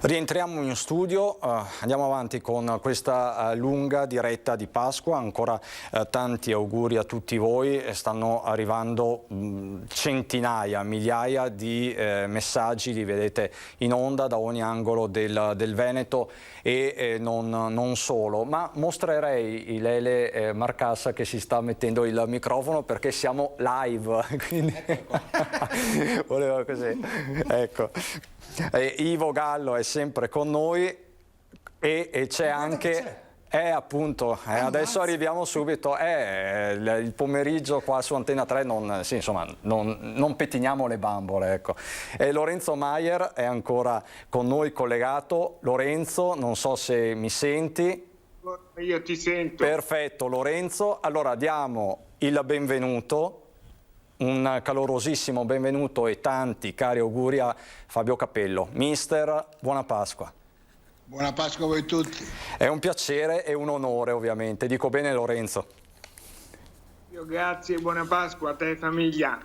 Rientriamo in studio, andiamo avanti con questa lunga diretta di Pasqua, ancora tanti auguri a tutti voi, stanno arrivando centinaia, migliaia di messaggi, li vedete in onda da ogni angolo del Veneto e non solo, ma mostrerei Lele Marcassa che si sta mettendo il microfono perché siamo live, quindi volevo così, ecco. Ivo Gallo è sempre con noi e c'è anche, appunto, adesso arriviamo subito, il pomeriggio qua su Antena 3 non pettiniamo le bambole, ecco. E Lorenzo Maier è ancora con noi collegato. Lorenzo, non so se mi senti. Io ti sento. Perfetto Lorenzo, allora diamo il benvenuto. Un calorosissimo benvenuto e tanti cari auguri a Fabio Capello. Mister, buona Pasqua. Buona Pasqua a voi tutti. È un piacere e un onore ovviamente. Dico bene Lorenzo? Io grazie e buona Pasqua a te e famiglia.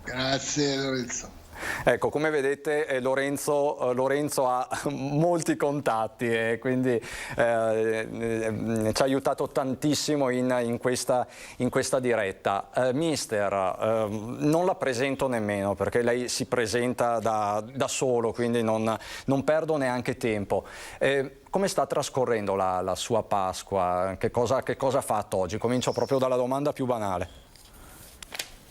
Grazie Lorenzo. Ecco, come vedete Lorenzo ha molti contatti e quindi ci ha aiutato tantissimo in questa diretta. Mister, non la presento nemmeno perché lei si presenta da solo, quindi non perdo neanche tempo. Come sta trascorrendo la sua Pasqua? Che cosa ha fatto oggi? Comincio proprio dalla domanda più banale.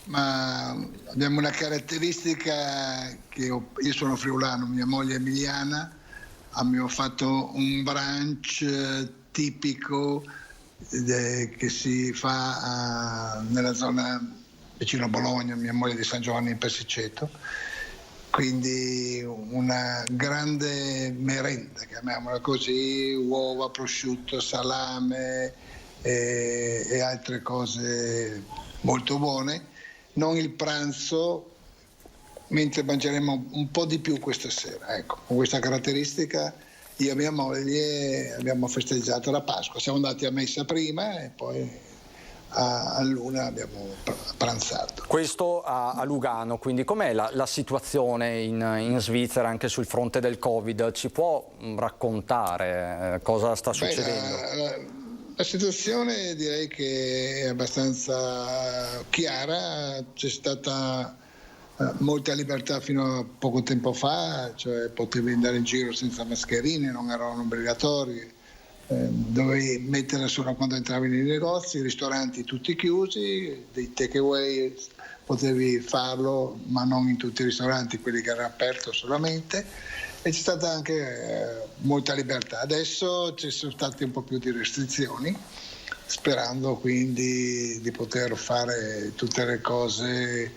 Ma abbiamo una caratteristica che io sono friulano, mia moglie è emiliana, abbiamo fatto un brunch tipico che si fa nella zona vicino a Bologna, mia moglie è di San Giovanni in Persiceto, quindi una grande merenda, chiamiamola così, uova, prosciutto, salame e altre cose molto buone. Non il pranzo, mentre mangeremo un po' di più questa sera. Ecco, con questa caratteristica io e mia moglie abbiamo festeggiato la Pasqua. Siamo andati a messa prima e poi a luna abbiamo pranzato. Questo a Lugano, quindi com'è la situazione in Svizzera anche sul fronte del Covid? Ci può raccontare cosa sta succedendo? La situazione direi che è abbastanza chiara, c'è stata molta libertà fino a poco tempo fa, cioè potevi andare in giro senza mascherine, non erano obbligatori, dovevi metterla solo quando entravi nei negozi, i ristoranti tutti chiusi, dei takeaway potevi farlo ma non in tutti i ristoranti, quelli che erano aperti solamente. E c'è stata anche molta libertà. Adesso ci sono state un po' più di restrizioni, sperando quindi di poter fare tutte le cose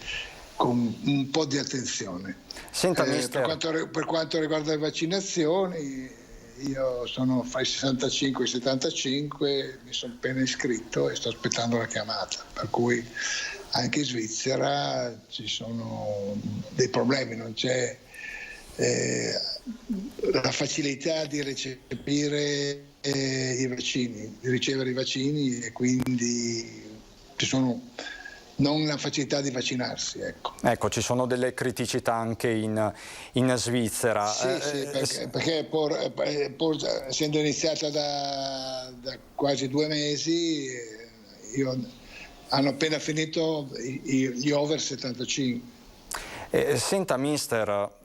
con un po' di attenzione. Senta, per quanto riguarda le vaccinazioni, io sono fra i 65 e i 75, mi sono appena iscritto e sto aspettando la chiamata, per cui anche in Svizzera ci sono dei problemi, non c'è la facilità di recepire i vaccini, di ricevere i vaccini e quindi ci sono non la facilità di vaccinarsi. Ecco, ci sono delle criticità anche in Svizzera. Sì, perché essendo iniziata da quasi 2 mesi, hanno appena finito gli over 75. Senta, mister,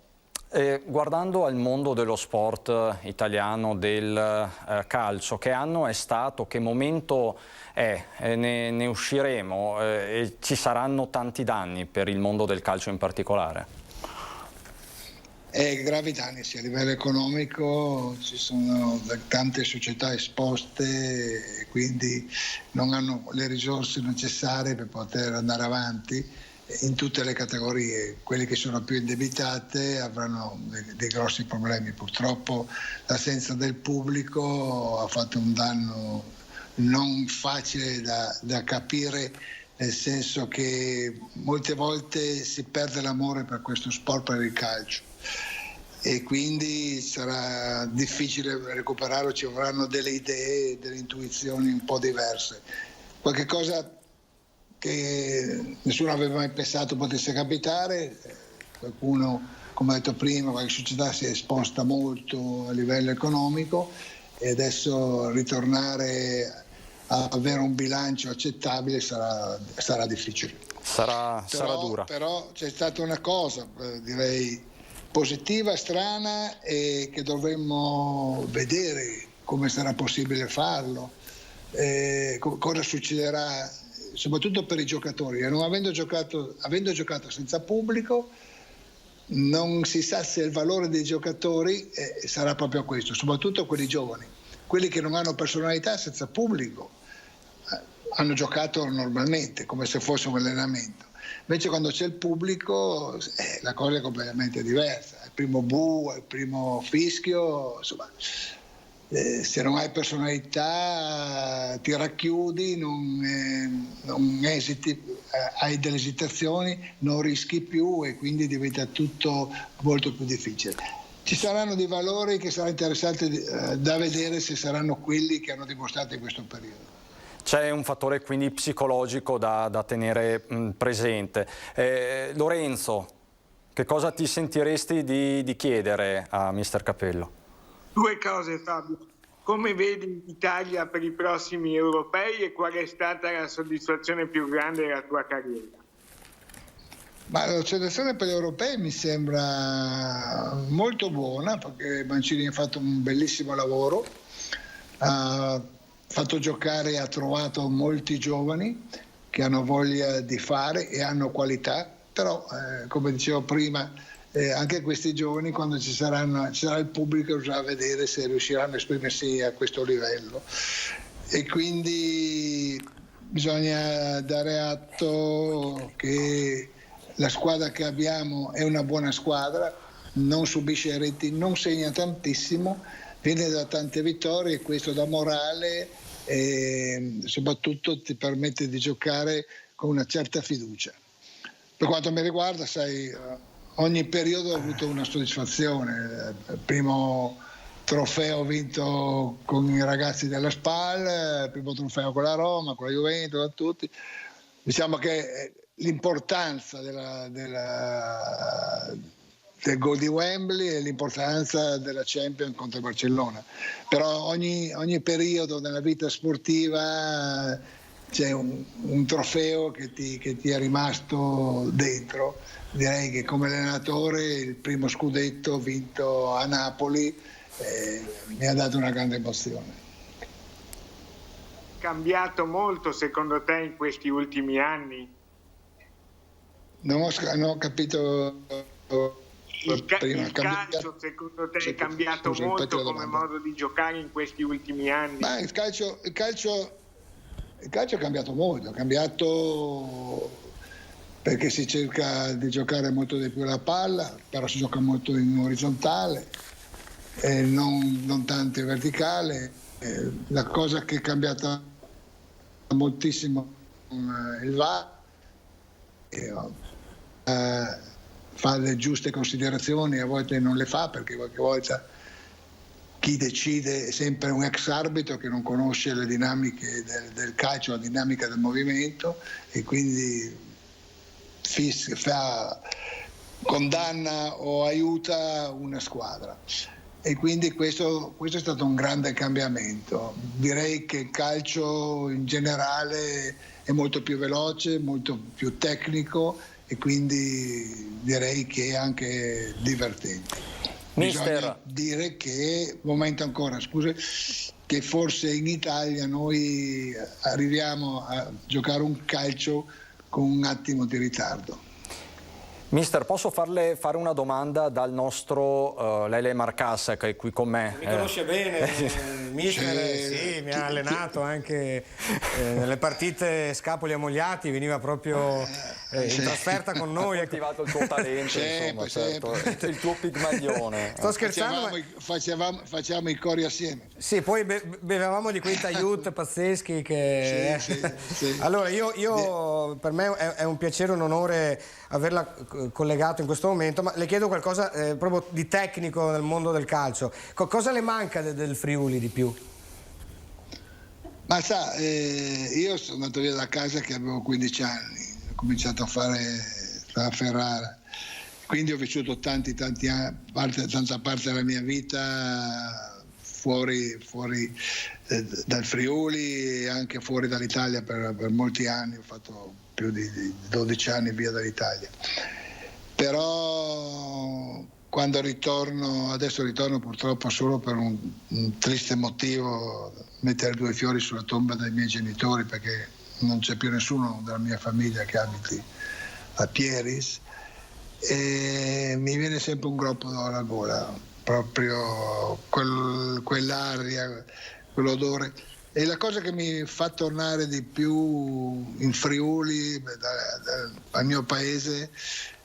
guardando al mondo dello sport italiano, del calcio, che anno è stato, che momento è? Ne usciremo e ci saranno tanti danni per il mondo del calcio in particolare? Gravi danni, sia a livello economico, ci sono tante società esposte e quindi non hanno le risorse necessarie per poter andare avanti in tutte le categorie. Quelle che sono più indebitate avranno dei grossi problemi. Purtroppo l'assenza del pubblico ha fatto un danno non facile da capire, nel senso che molte volte si perde l'amore per questo sport, per il calcio, e quindi sarà difficile recuperarlo, ci vorranno delle idee, delle intuizioni un po' diverse. Qualche cosa che nessuno aveva mai pensato potesse capitare, qualcuno come ho detto prima, qualche società si è esposta molto a livello economico e adesso ritornare a avere un bilancio accettabile sarà difficile. Sarà dura. Però c'è stata una cosa, direi, positiva, strana, e che dovremmo vedere come sarà possibile farlo, cosa succederà soprattutto per i giocatori. Non avendo giocato senza pubblico, non si sa se il valore dei giocatori sarà proprio questo, soprattutto quelli giovani, quelli che non hanno personalità senza pubblico. Hanno giocato normalmente, come se fosse un allenamento. Invece quando c'è il pubblico la cosa è completamente diversa. Il primo bu, il primo fischio, insomma, se non hai personalità ti racchiudi, non esiti, hai delle esitazioni, non rischi più e quindi diventa tutto molto più difficile. Ci saranno dei valori che sarà interessante da vedere se saranno quelli che hanno dimostrato in questo periodo. C'è un fattore quindi psicologico da tenere presente. Lorenzo, che cosa ti sentiresti di chiedere a mister Capello? 2 cose, Fabio. Come vedi l'Italia per i prossimi europei e qual è stata la soddisfazione più grande della tua carriera? Ma la selezione per gli europei mi sembra molto buona, perché Mancini ha fatto un bellissimo lavoro. Fatto giocare, ha trovato molti giovani che hanno voglia di fare e hanno qualità, però come dicevo prima, anche questi giovani, quando ci sarà il pubblico, bisogna vedere se riusciranno a esprimersi a questo livello, e quindi bisogna dare atto che la squadra che abbiamo è una buona squadra, non subisce reti, non segna tantissimo, viene da tante vittorie e questo dà morale e soprattutto ti permette di giocare con una certa fiducia. Per quanto mi riguarda, sai, ogni periodo ho avuto una soddisfazione. Il primo trofeo vinto con i ragazzi della SPAL, il primo trofeo con la Roma, con la Juventus, con tutti. Diciamo che l'importanza del gol di Wembley e l'importanza della Champions contro il Barcellona, però ogni periodo nella vita sportiva c'è un trofeo che ti è rimasto dentro. Direi che come allenatore il primo scudetto vinto a Napoli mi ha dato una grande emozione. Cambiato molto secondo te in questi ultimi anni? Non ho capito. Il calcio secondo te è cambiato molto come modo di giocare in questi ultimi anni? Ma il calcio è cambiato molto, è cambiato perché si cerca di giocare molto di più la palla, però si gioca molto in orizzontale e non tanto in verticale. La cosa che è cambiata moltissimo il VAR, fa le giuste considerazioni, a volte non le fa perché qualche volta chi decide è sempre un ex arbitro che non conosce le dinamiche del calcio, la dinamica del movimento, e quindi condanna o aiuta una squadra, e quindi questo è stato un grande cambiamento. Direi che il calcio in generale è molto più veloce, molto più tecnico, e quindi direi che è anche divertente. Bisogna dire che, momento ancora, scusa, che forse in Italia noi arriviamo a giocare un calcio con un attimo di ritardo. Mister, posso farle fare una domanda dal nostro Lele Marcassa, che è qui con me? Mi conosce bene, il mister, sì, mi ha allenato anche nelle partite Scapoli a Mogliati, veniva proprio in trasferta con noi. Ha coltivato il tuo talento, insomma, certo. Il tuo pigmaglione. Sto scherzando. Facciamo i cori assieme. Sì, poi bevevamo di quei tagliut pazzeschi che... Sì. Allora, io per me è un piacere, un onore averla collegato in questo momento, ma le chiedo qualcosa proprio di tecnico nel mondo del calcio. Cosa le manca del Friuli di più? Ma sa, io sono andato via da casa che avevo 15 anni, ho cominciato a fare a Ferrara, quindi ho vissuto tanta parte della mia vita fuori dal Friuli e anche fuori dall'Italia per molti anni. Ho fatto più di 12 anni via dall'Italia. Però quando adesso ritorno purtroppo solo per un triste motivo, mettere 2 fiori sulla tomba dei miei genitori, perché non c'è più nessuno della mia famiglia che abiti a Pieris, e mi viene sempre un groppo alla gola, proprio quell'aria, quell'odore. E la cosa che mi fa tornare di più in Friuli, al mio paese,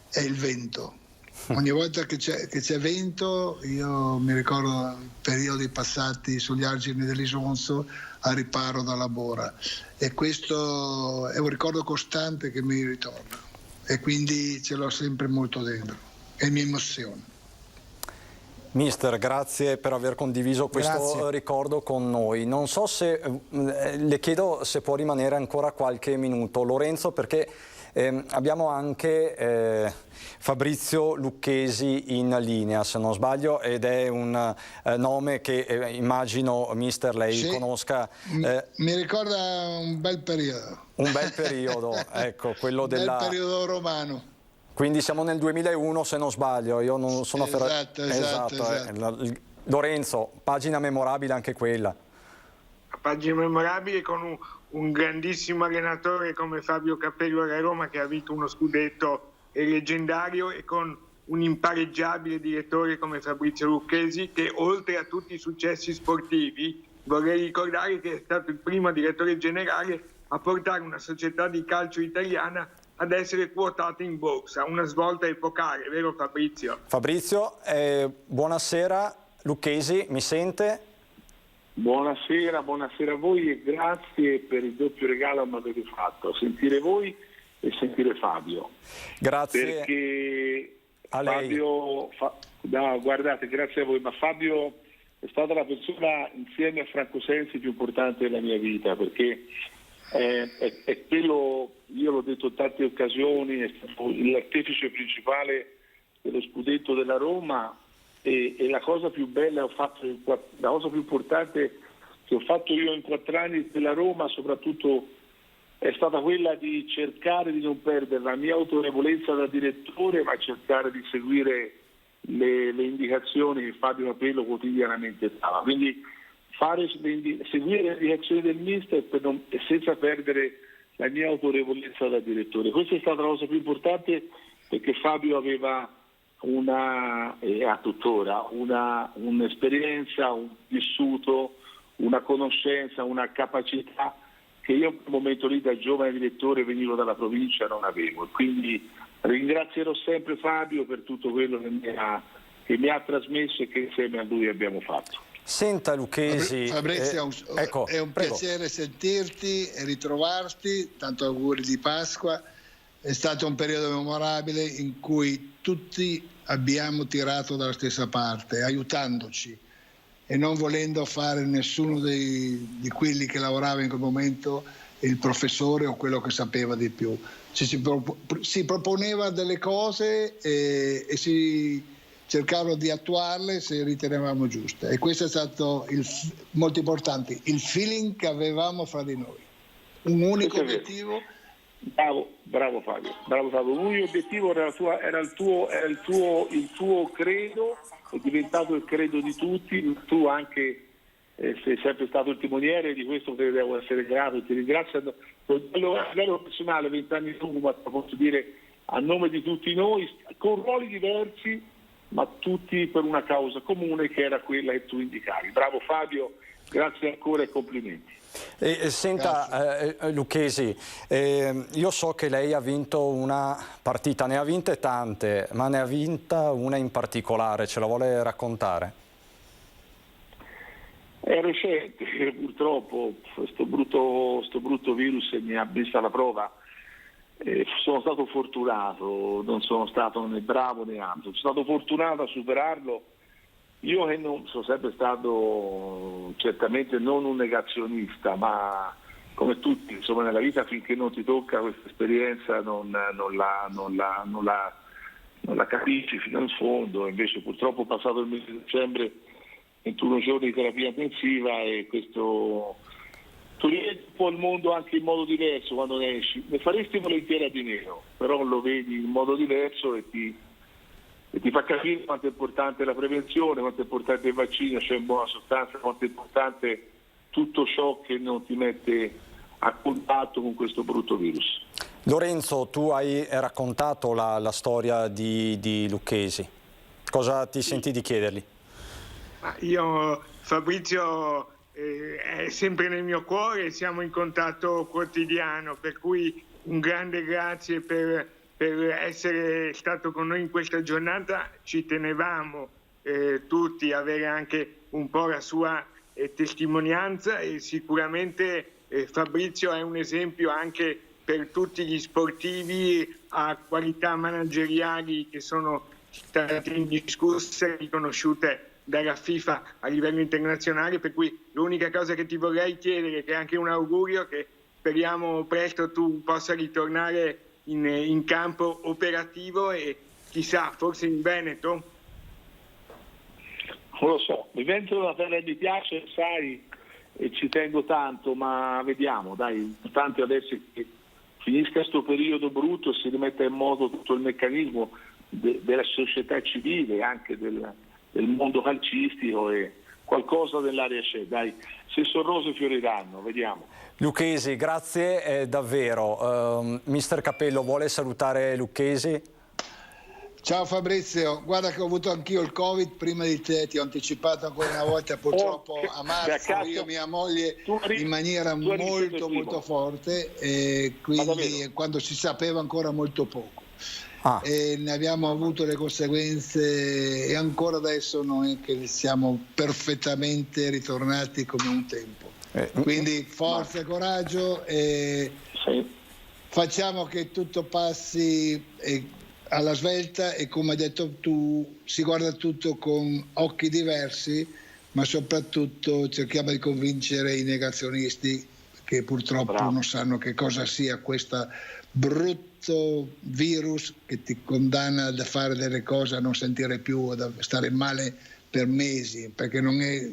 è il vento. Ogni volta che c'è vento, io mi ricordo periodi passati sugli argini dell'Isonzo a riparo dalla Bora, e questo è un ricordo costante che mi ritorna, e quindi ce l'ho sempre molto dentro e mi emoziona. Mister, grazie per aver condiviso questo ricordo con noi. Non so se le chiedo se può rimanere ancora qualche minuto, Lorenzo, perché abbiamo anche Fabrizio Lucchesi in linea, se non sbaglio, ed è un nome che immagino, mister, lei conosca. Mi ricorda un bel periodo. Un bel periodo, ecco, quello bel periodo romano. Quindi siamo nel 2001, se non sbaglio, io non sono Esatto. Lorenzo, pagina memorabile anche quella. Pagina memorabile con un grandissimo allenatore come Fabio Capello alla Roma, che ha vinto uno scudetto leggendario, e con un impareggiabile direttore come Fabrizio Lucchesi, che oltre a tutti i successi sportivi, vorrei ricordare che è stato il primo direttore generale a portare una società di calcio italiana ad essere quotata in borsa, una svolta epocale, vero Fabrizio? Fabrizio, buonasera. Lucchesi, mi sente? Buonasera a voi e grazie per il doppio regalo che mi avete fatto, sentire voi e sentire Fabio. Grazie. Perché a lei. Fabio, guardate, grazie a voi, ma Fabio è stata la persona insieme a Franco Sensi più importante della mia vita, perché è quello, io l'ho detto in tante occasioni, è stato l'artefice principale dello scudetto della Roma, e la cosa più bella la cosa più importante che ho fatto io in 4 anni della Roma soprattutto è stata quella di cercare di non perdere la mia autorevolezza da direttore, ma cercare di seguire le indicazioni che Fabio Capello quotidianamente dava. Quindi seguire le indicazioni del mister senza perdere la mia autorevolezza da direttore. Questa è stata la cosa più importante, perché Fabio aveva e ha tuttora un'esperienza, un vissuto, una conoscenza, una capacità che io in quel momento lì da giovane direttore venivo dalla provincia non avevo. Quindi ringrazierò sempre Fabio per tutto quello che mi ha trasmesso e che insieme a lui abbiamo fatto. Senta Lucchesi, Fabrizio, è un piacere sentirti e ritrovarti, tanto auguri di Pasqua. È stato un periodo memorabile in cui tutti abbiamo tirato dalla stessa parte, aiutandoci e non volendo fare nessuno di quelli che lavorava in quel momento il professore o quello che sapeva di più. Si proponeva delle cose e si cercavano di attuarle se ritenevamo giuste, e questo è stato molto importante, il feeling che avevamo fra di noi, un unico obiettivo. Bravo Fabio. Un unico obiettivo era il tuo credo, è diventato il credo di tutti. Tu anche sei sempre stato il timoniere di questo, che devo essere grato e ti ringrazio. A livello personale, 20 anni dopo, ma posso dire a nome di tutti noi, con ruoli diversi, ma tutti per una causa comune, che era quella che tu indicavi. Bravo Fabio, grazie ancora e complimenti. Senta Lucchesi, io so che lei ha vinto una partita, ne ha vinte tante, ma ne ha vinta una in particolare, ce la vuole raccontare? È recente, purtroppo, sto brutto virus mi ha visto alla prova. Sono stato fortunato, non sono stato né bravo né altro, sono stato fortunato a superarlo. Io che non sono sempre stato certamente non un negazionista, ma come tutti, insomma, nella vita finché non ti tocca questa esperienza non la non la capisci fino in fondo, invece purtroppo passato il mese di dicembre 21 giorni di terapia intensiva e questo tu vedi un po' il mondo anche in modo diverso quando ne esci, ne faresti volentieri a di meno, però lo vedi in modo diverso e ti fa capire quanto è importante la prevenzione, quanto è importante il vaccino, cioè in buona sostanza quanto è importante tutto ciò che non ti mette a contatto con questo brutto virus. Lorenzo, tu hai raccontato la storia di Lucchesi, cosa ti senti di chiedergli? Fabrizio è sempre nel mio cuore, siamo in contatto quotidiano, per cui un grande grazie per essere stato con noi in questa giornata. Ci tenevamo tutti a avere anche un po' la sua testimonianza e sicuramente Fabrizio è un esempio anche per tutti gli sportivi a qualità manageriali che sono state indiscusse e riconosciute dalla FIFA a livello internazionale, per cui l'unica cosa che ti vorrei chiedere, che è anche un augurio, che speriamo presto tu possa ritornare in campo operativo e chissà, forse in Veneto? Non lo so, il Veneto è una terra che mi piace, sai, e ci tengo tanto, ma vediamo, dai, l'importante adesso è che finisca questo periodo brutto e si rimetta in moto tutto il meccanismo della società civile, anche del mondo calcistico, e qualcosa nell'aria c'è, dai, se sono rose fioriranno, vediamo. Lucchesi, grazie davvero. Mister Capello, vuole salutare Lucchesi? Ciao Fabrizio, guarda che ho avuto anch'io il Covid prima di te, ti ho anticipato ancora una volta, purtroppo a marzo io e mia moglie in maniera molto forte, e quindi quando si sapeva ancora molto poco. E ne abbiamo avuto le conseguenze e ancora adesso noi che siamo perfettamente ritornati come un tempo. Quindi forza e coraggio e facciamo che tutto passi alla svelta e, come hai detto tu, si guarda tutto con occhi diversi, ma soprattutto cerchiamo di convincere i negazionisti che purtroppo non sanno che cosa sia questo brutto virus che ti condanna a fare delle cose, a non sentire più, a stare male per mesi, perché non è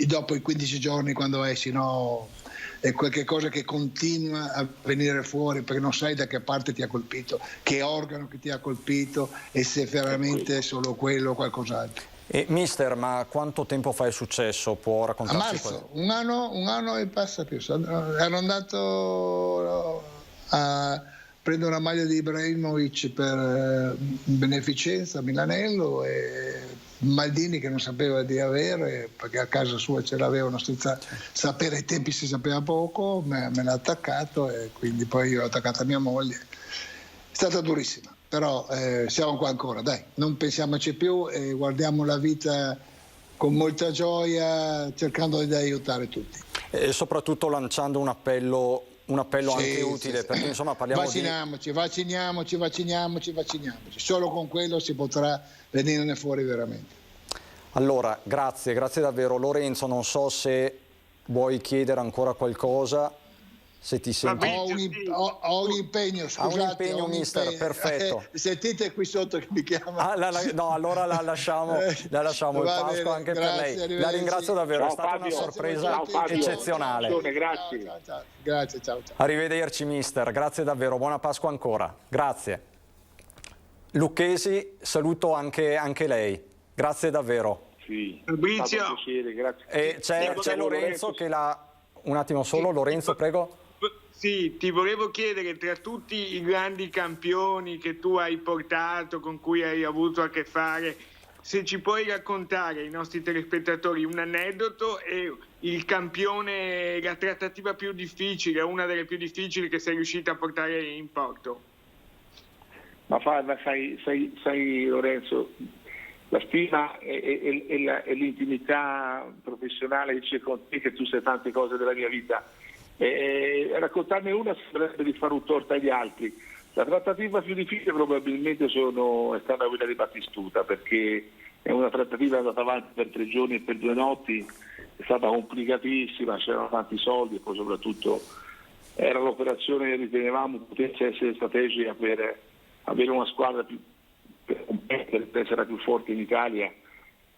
dopo i 15 giorni quando esci, no, è qualche cosa che continua a venire fuori perché non sai da che parte ti ha colpito, che organo che ti ha colpito e se veramente è solo quello o qualcos'altro. Mister, ma quanto tempo fa è successo? Può raccontarci? A marzo, un anno e passa più. Ero andato a prendere una maglia di Ibrahimovic per beneficenza a Milanello e Maldini, che non sapeva di avere perché a casa sua ce l'avevano senza sapere, ai tempi si sapeva poco, me l'ha attaccato e quindi poi io ho attaccato a mia moglie. È stata durissima, però siamo qua ancora, dai, non pensiamoci più e guardiamo la vita con molta gioia, cercando di aiutare tutti. E soprattutto lanciando un appello anche utile, perché insomma parliamo vacciniamoci, solo con quello si potrà venirne fuori veramente. Allora, grazie davvero. Lorenzo, non so se vuoi chiedere ancora qualcosa, se ti senti... Ho un impegno, scusate. Mister, perfetto. Sentite qui sotto che mi chiama. No, allora la lasciamo il Pasqua anche grazie, per lei. La ringrazio davvero, è stata una sorpresa eccezionale. Grazie, ciao. Arrivederci mister, grazie davvero, buona Pasqua ancora. Grazie. Lucchesi, saluto anche lei. Grazie davvero. Sì, Fabrizio. Grazie. E c'è Lorenzo che l'ha... Un attimo solo, Lorenzo, prego. Sì, ti volevo chiedere, tra tutti i grandi campioni che tu hai portato, con cui hai avuto a che fare, se ci puoi raccontare ai nostri telespettatori un aneddoto e il campione, la trattativa più difficile, una delle più difficili che sei riuscita a portare in porto. Ma sai Lorenzo, la stima e l'intimità professionale che c'è con te, che tu sai tante cose della mia vita. Raccontarne una sembrerebbe di fare un torto agli altri. La trattativa più difficile probabilmente è stata quella di Battistuta, perché è una trattativa andata avanti per 3 giorni e per 2 notti, è stata complicatissima, c'erano tanti soldi e poi soprattutto era l'operazione che ritenevamo potesse essere strategica per avere una squadra più l'Inter era più forte in Italia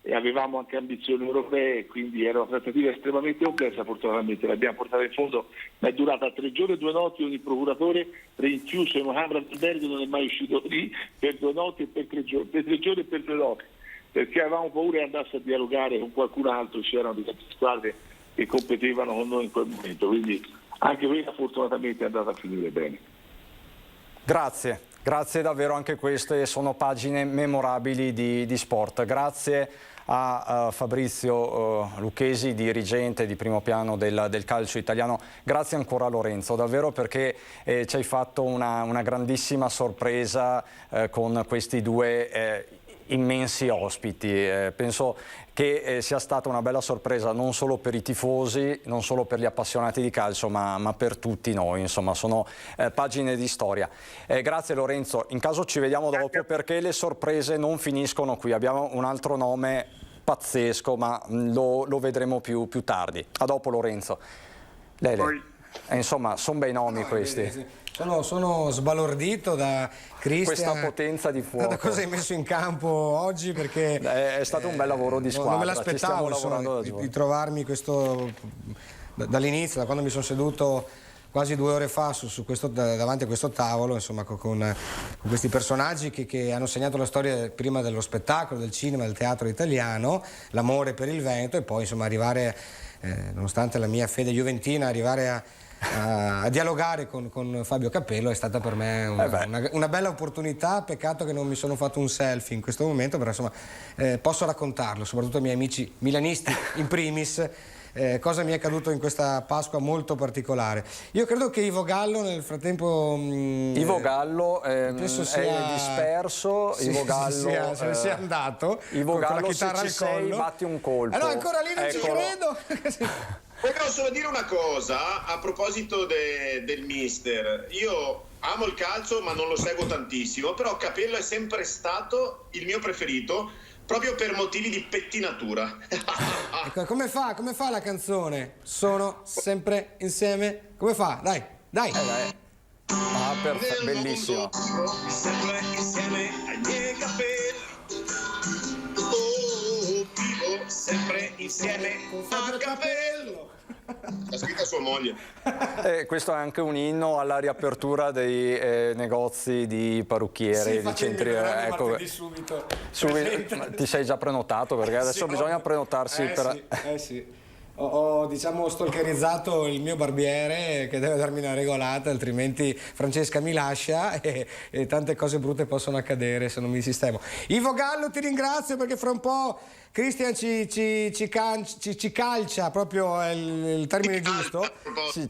e avevamo anche ambizioni europee, quindi era una trattativa estremamente complessa. Fortunatamente l'abbiamo portata in fondo, ma è durata 3 giorni e 2 notti. Ogni procuratore rinchiuso in una camera d'albergo, non è mai uscito lì per 2 notti e per 3 giorni, per 3 giorni e per 2 notti, perché avevamo paura che andasse a dialogare con qualcun altro. C'erano delle squadre che competevano con noi in quel momento, quindi anche questa fortunatamente è andata a finire bene. Grazie davvero, anche queste sono pagine memorabili di sport. Grazie a Fabrizio Lucchesi, dirigente di primo piano del calcio italiano. Grazie ancora Lorenzo, davvero, perché ci hai fatto una grandissima sorpresa con questi due immensi ospiti. Penso che sia stata una bella sorpresa non solo per i tifosi, non solo per gli appassionati di calcio, ma per tutti noi. Insomma, sono pagine di storia. Grazie Lorenzo, in caso ci vediamo dopo, perché le sorprese non finiscono qui. Abbiamo un altro nome pazzesco, ma lo vedremo più tardi. A dopo Lorenzo. Lele, insomma, sono bei nomi questi. Sono sbalordito da Cristian, questa potenza di fuoco, da cosa hai messo in campo oggi, perché è stato un bel lavoro di squadra. Non me l'aspettavo di trovarmi dall'inizio, da quando mi sono seduto quasi 2 ore fa davanti a questo tavolo, insomma, con questi personaggi che hanno segnato la storia prima dello spettacolo, del cinema, del teatro italiano, l'amore per il Veneto, e poi insomma arrivare, nonostante la mia fede juventina, arrivare a dialogare con Fabio Capello è stata per me una bella opportunità. Peccato che non mi sono fatto un selfie in questo momento, però insomma posso raccontarlo, soprattutto ai miei amici milanisti in primis, cosa mi è accaduto in questa Pasqua molto particolare. Io credo che Ivo Gallo nel frattempo Ivo Gallo penso sia disperso. Ivo Gallo se ne sia andato. Ivo Gallo, con la chitarra se ci al collo. sei, batti un colpo. No, ancora lì non ci credo. Poi devo solo dire una cosa a proposito del mister. Io amo il calcio, ma non lo seguo tantissimo, però Capello è sempre stato il mio preferito, proprio per motivi di pettinatura. Ecco, come fa la canzone? Sono sempre insieme. Come fa? Dai. Perfetto, bellissimo. Sempre insieme ai miei capelli. Vivo sempre insieme a Capello. L'ha scritta sua moglie. Questo è anche un inno alla riapertura dei negozi di parrucchiere, di centri. Ecco, subito. Ti sei già prenotato? Perché adesso bisogna prenotarsi Sì. Ho diciamo stalkerizzato il mio barbiere, che deve darmi una regolata, altrimenti Francesca mi lascia e tante cose brutte possono accadere se non mi sistemo. Ivo Gallo, ti ringrazio, perché fra un po' Cristian ci calcia, proprio è il termine giusto.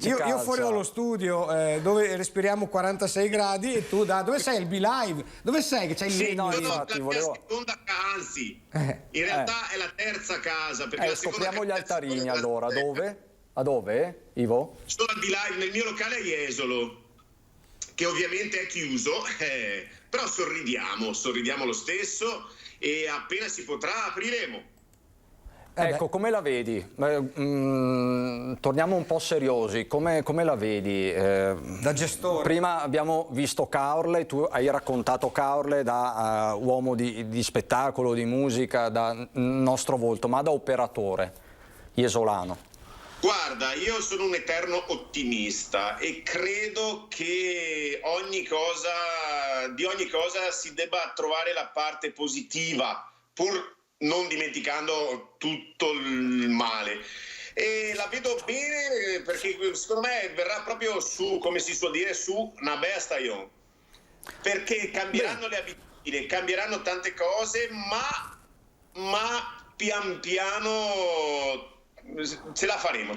Io fuori dallo studio dove respiriamo 46 gradi e tu dove sei il B-Live? Dove sei che c'hai il legno? La mia seconda casa, anzi, in realtà è la terza casa, perché la scopriamo gli altarini allora. Dove? Ivo? Sono al B-Live nel mio locale a Jesolo, che ovviamente è chiuso, però sorridiamo lo stesso, e appena si potrà apriremo. Ecco, come la vedi? Torniamo un po' seriosi, come la vedi? Da gestore. Prima abbiamo visto Caorle, tu hai raccontato Caorle da uomo di spettacolo, di musica, da nostro volto, ma da operatore iesolano. Guarda, io sono un eterno ottimista e credo che di ogni cosa si debba trovare la parte positiva, pur non dimenticando tutto il male. E la vedo bene, perché secondo me verrà proprio su, come si suol dire, su una bella stagione. Perché cambieranno le abitudini, cambieranno tante cose, ma pian piano ce la faremo,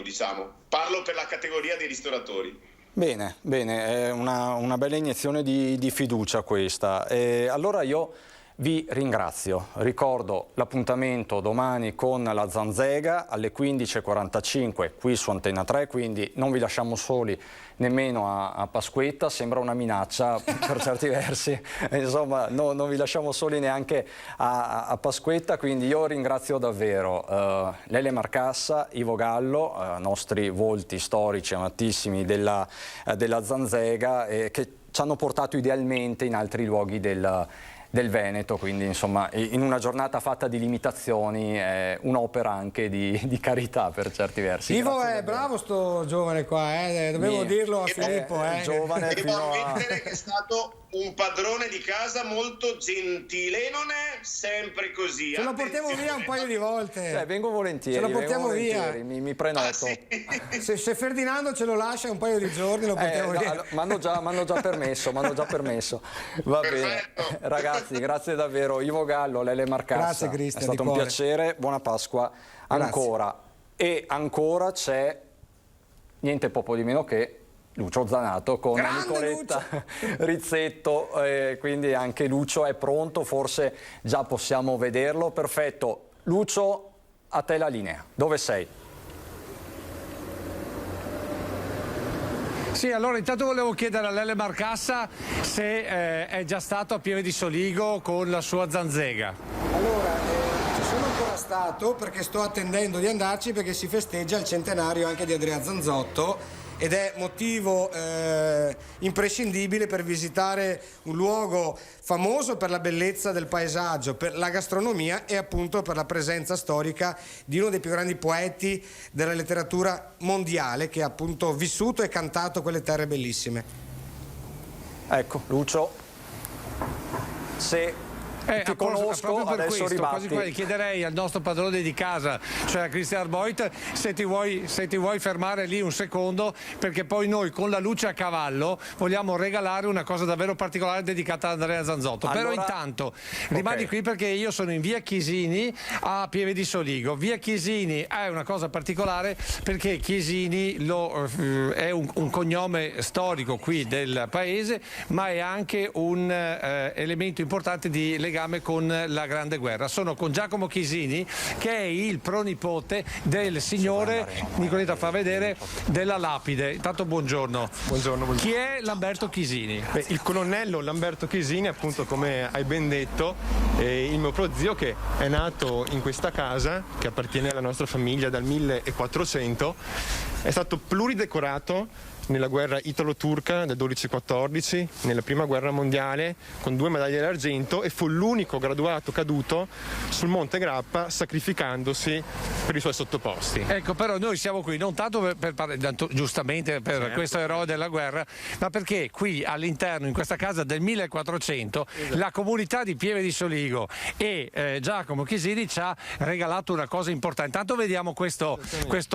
diciamo. Parlo per la categoria dei ristoratori. Bene, è una bella iniezione di fiducia questa. Allora io vi ringrazio. Ricordo l'appuntamento domani con la Zanzega alle 15:45 qui su Antenna 3, quindi non vi lasciamo soli nemmeno a Pasquetta. Sembra una minaccia per certi versi, insomma non vi lasciamo soli neanche a Pasquetta, quindi io ringrazio davvero Lele Marcassa, Ivo Gallo, nostri volti storici amatissimi della Zanzega, che ci hanno portato idealmente in altri luoghi del del Veneto, quindi insomma in una giornata fatta di limitazioni è un'opera anche di carità per certi versi. Ivo è bravo sto giovane qua, dovevo dirlo a Filippo. Giovane devo ammettere che è stato un padrone di casa molto gentile e non è sempre così. Ce lo portiamo via un paio di volte. Vengo volentieri. Ce lo portiamo via. Mi prenoto. Sì. Se Ferdinando ce lo lascia un paio di giorni lo portiamo via. M'hanno già permesso. Va bene. Ragazzi, grazie davvero. Ivo Gallo, Lele Marcassa. Grazie Cristian. È stato un piacere. Buona Pasqua ancora. Grazie. E ancora c'è niente poco di meno che Lucio Zanato con Nicoletta Rizzetto, quindi anche Lucio è pronto, forse già possiamo vederlo. Perfetto. Lucio, a te la linea. Dove sei? Sì, allora intanto volevo chiedere a Lele Marcassa se è già stato a Pieve di Soligo con la sua zanzega. Allora, ci sono ancora stato perché sto attendendo di andarci perché si festeggia il centenario anche di Andrea Zanzotto ed è motivo imprescindibile per visitare un luogo famoso per la bellezza del paesaggio, per la gastronomia e appunto per la presenza storica di uno dei più grandi poeti della letteratura mondiale che ha appunto vissuto e cantato quelle terre bellissime. Ecco, Lucio, se ti conosco, per adesso questo, ribatti. quasi chiederei al nostro padrone di casa, cioè a Christian Arboit, se ti vuoi fermare lì un secondo, perché poi noi con la luce a cavallo vogliamo regalare una cosa davvero particolare dedicata ad Andrea Zanzotto. Allora, però intanto rimani qui perché io sono in via Chiesini a Pieve di Soligo. Via Chiesini è una cosa particolare perché Chiesini è un cognome storico qui del paese, ma è anche un elemento importante di legame con la Grande Guerra. Sono con Giacomo Chiesini, che è il pronipote del signore, Nicoletta fa vedere, della lapide. Intanto buongiorno. Buongiorno. Chi è Lamberto Chiesini? Il colonnello Lamberto Chiesini, appunto, come hai ben detto, è il mio prozio, che è nato in questa casa che appartiene alla nostra famiglia dal 1400. È stato pluridecorato nella guerra italo-turca del 12-14, nella prima guerra mondiale, con 2 medaglie d'argento, e fu l'unico graduato caduto sul Monte Grappa sacrificandosi per i suoi sottoposti. Ecco, però noi siamo qui non tanto per parlare, giustamente per questo eroe della guerra, ma perché qui all'interno, in questa casa del 1400, la comunità di Pieve di Soligo e Giacomo Chiesini ci ha regalato una cosa importante. Intanto vediamo questo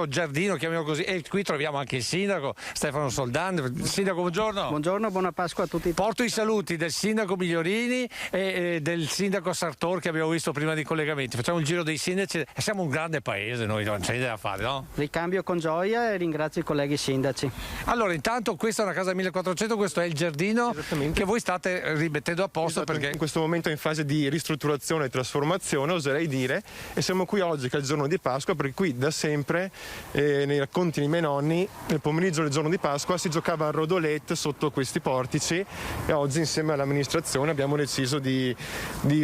giardino, chiamiamolo così, e qui troviamo anche il sindaco Stefano Soldan. Sindaco, buongiorno. Buongiorno, buona Pasqua a tutti. Porto i saluti del sindaco Migliorini e del sindaco Sartor che abbiamo visto prima dei collegamenti. Facciamo il giro dei sindaci. Siamo un grande paese, noi non c'è niente da fare, no? Ricambio con gioia e ringrazio i colleghi sindaci. Allora, intanto questa è una casa 1400, questo è il giardino che voi state rimettendo a posto. Esatto, perché in questo momento è in fase di ristrutturazione e trasformazione, oserei dire, e siamo qui oggi che è il giorno di Pasqua, perché qui da sempre, nei racconti dei miei nonni, nel pomeriggio del giorno di Pasqua si giocava a rodolette sotto questi portici, e oggi insieme all'amministrazione abbiamo deciso di